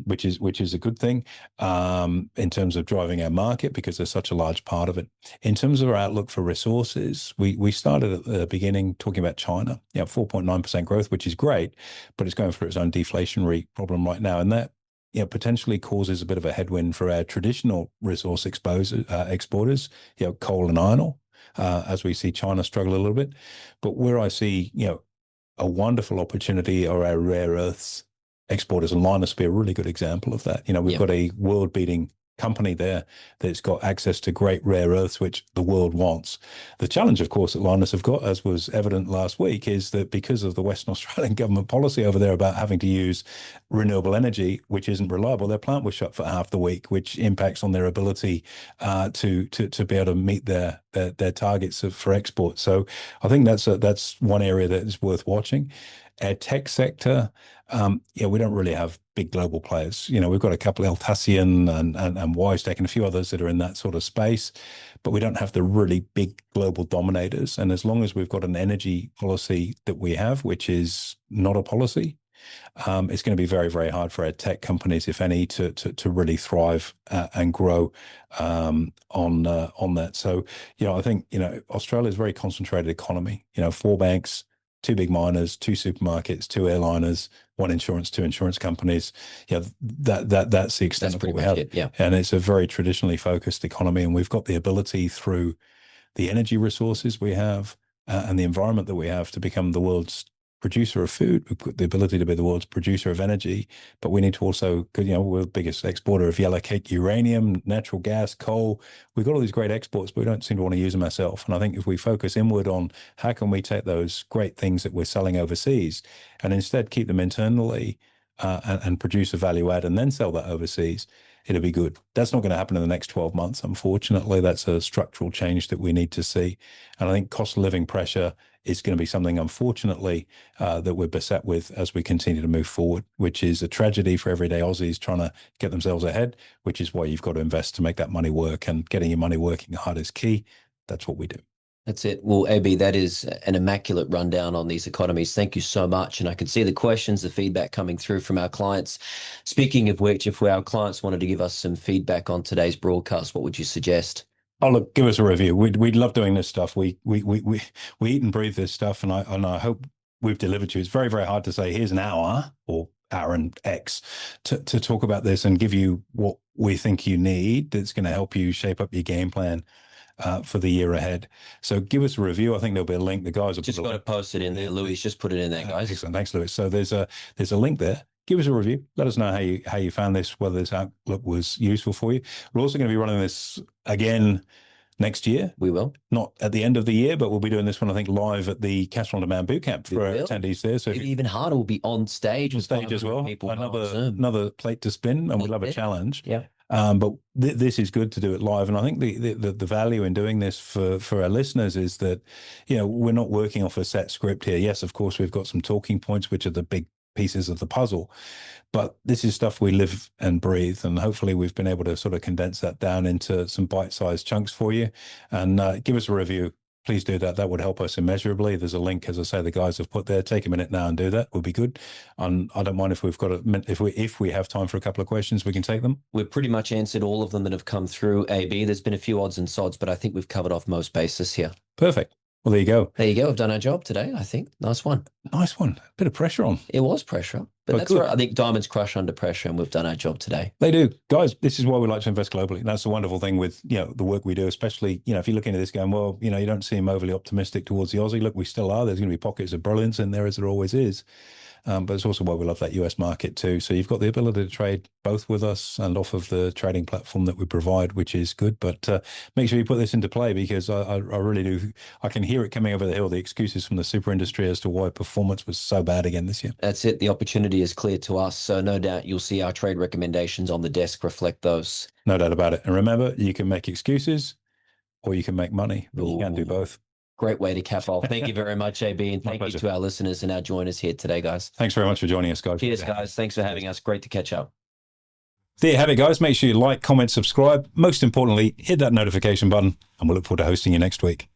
Which is a good thing in terms of driving our market because there's such a large part of it. In terms of our outlook for resources, we started at the beginning talking about China. 4.9% growth, which is great, but it's going through its own deflationary problem right now, and that potentially causes a bit of a headwind for our traditional resource exporters, coal and iron ore. As we see China struggle a little bit. But where I see, a wonderful opportunity are our rare earths exporters, and Lynas be a really good example of that. We've got a world-beating company there that's got access to great rare earths, which the world wants. The challenge, of course, that Lynas have got, as was evident last week, is that because of the Western Australian government policy over there about having to use renewable energy, which isn't reliable, their plant was shut for half the week, which impacts on their ability to be able to meet their targets for export. So I think that's one area that is worth watching. Our tech sector, we don't really have big global players. We've got a couple, Altasian and WiseTech and a few others that are in that sort of space, but we don't have the really big global dominators. And as long as we've got an energy policy that we have, which is not a policy, it's going to be very, very hard for our tech companies, if any, to really thrive and grow on that. So, I think, Australia is a very concentrated economy, 4 banks, 2 big miners, 2 supermarkets, 2 airliners, 1 insurance, 2 insurance companies. That's the extent of what we have. And it's a very traditionally focused economy. And we've got the ability through the energy resources we have and the environment that we have to become the world's producer of food. We've got the ability to be the world's producer of energy, but we need to also, we're the biggest exporter of yellow cake uranium, natural gas, coal. We've got all these great exports, but we don't seem to want to use them ourselves. And I think if we focus inward on how can we take those great things that we're selling overseas and instead keep them internally and produce a value add and then sell that overseas, it'll be good. That's not going to happen in the next 12 months. Unfortunately, that's a structural change that we need to see. And I think cost of living pressure is going to be something, unfortunately, that we're beset with as we continue to move forward, which is a tragedy for everyday Aussies trying to get themselves ahead, which is why you've got to invest to make that money work, and getting your money working hard is key. That's what we do. That's it. Well, AB, that is an immaculate rundown on these economies. Thank you so much. And I can see the questions, the feedback coming through from our clients. Speaking of which, if our clients wanted to give us some feedback on today's broadcast, what would you suggest? Oh, look, give us a review. We'd love doing this stuff. We eat and breathe this stuff, and I hope we've delivered to you. It's very, very hard to say, here's an hour or hour and X to talk about this and give you what we think you need that's going to help you shape up your game plan for the year ahead. So give us a review. I think there'll be a link. The guys have just got to post it in there. Louis, just put it in there, guys. Excellent. Thanks, Louis. So there's a link there. Give us a review. Let us know how you found this, whether this outlook was useful for you. We're also going to be running this again next year. We will. Not at the end of the year, but we'll be doing this one, I think, live at the Cash on Demand Bootcamp for our attendees there. So even harder, we'll be on stage. On stage as well. Another plate to spin, and we'll have a challenge. Yeah. But this is good to do it live, and I think the value in doing this for our listeners is that, we're not working off a set script here. Yes, of course, we've got some talking points, which are the big pieces of the puzzle, but this is stuff we live and breathe, and hopefully we've been able to sort of condense that down into some bite-sized chunks for you. And give us a review. Please do that. That would help us immeasurably. There's a link, as I say, the guys have put there. Take a minute now and do that. Would be good. And I don't mind if we've got if we have time for a couple of questions, we can take them. We've pretty much answered all of them that have come through, AB. There's been a few odds and sods, but I think we've covered off most bases here. Perfect. Well, there you go. There you go. We've done our job today, I think. Nice one. Nice one. Bit of pressure on. It was pressure, but that's right. I think diamonds crush under pressure, and we've done our job today. They do. Guys, this is why we like to invest globally. That's the wonderful thing with, the work we do, especially, if you look into this going, well, you don't seem overly optimistic towards the Aussie. Look, we still are. There's going to be pockets of brilliance in there, as there always is. But it's also why we love that US market too. So you've got the ability to trade both with us and off of the trading platform that we provide, which is good. But make sure you put this into play, because I really do. I can hear it coming over the hill, the excuses from the super industry as to why performance was so bad again this year. That's it. The opportunity is clear to us. So no doubt you'll see our trade recommendations on the desk reflect those. No doubt about it. And remember, you can make excuses or you can make money, but you can't do both. Great way to cap off. Thank you very much, AB, and thank you to our listeners and our joiners here today, guys. Thanks very much for joining us, guys. Cheers, guys. Thanks for having us. Great to catch up. There you have it, guys. Make sure you like, comment, subscribe. Most importantly, hit that notification button, and we'll look forward to hosting you next week.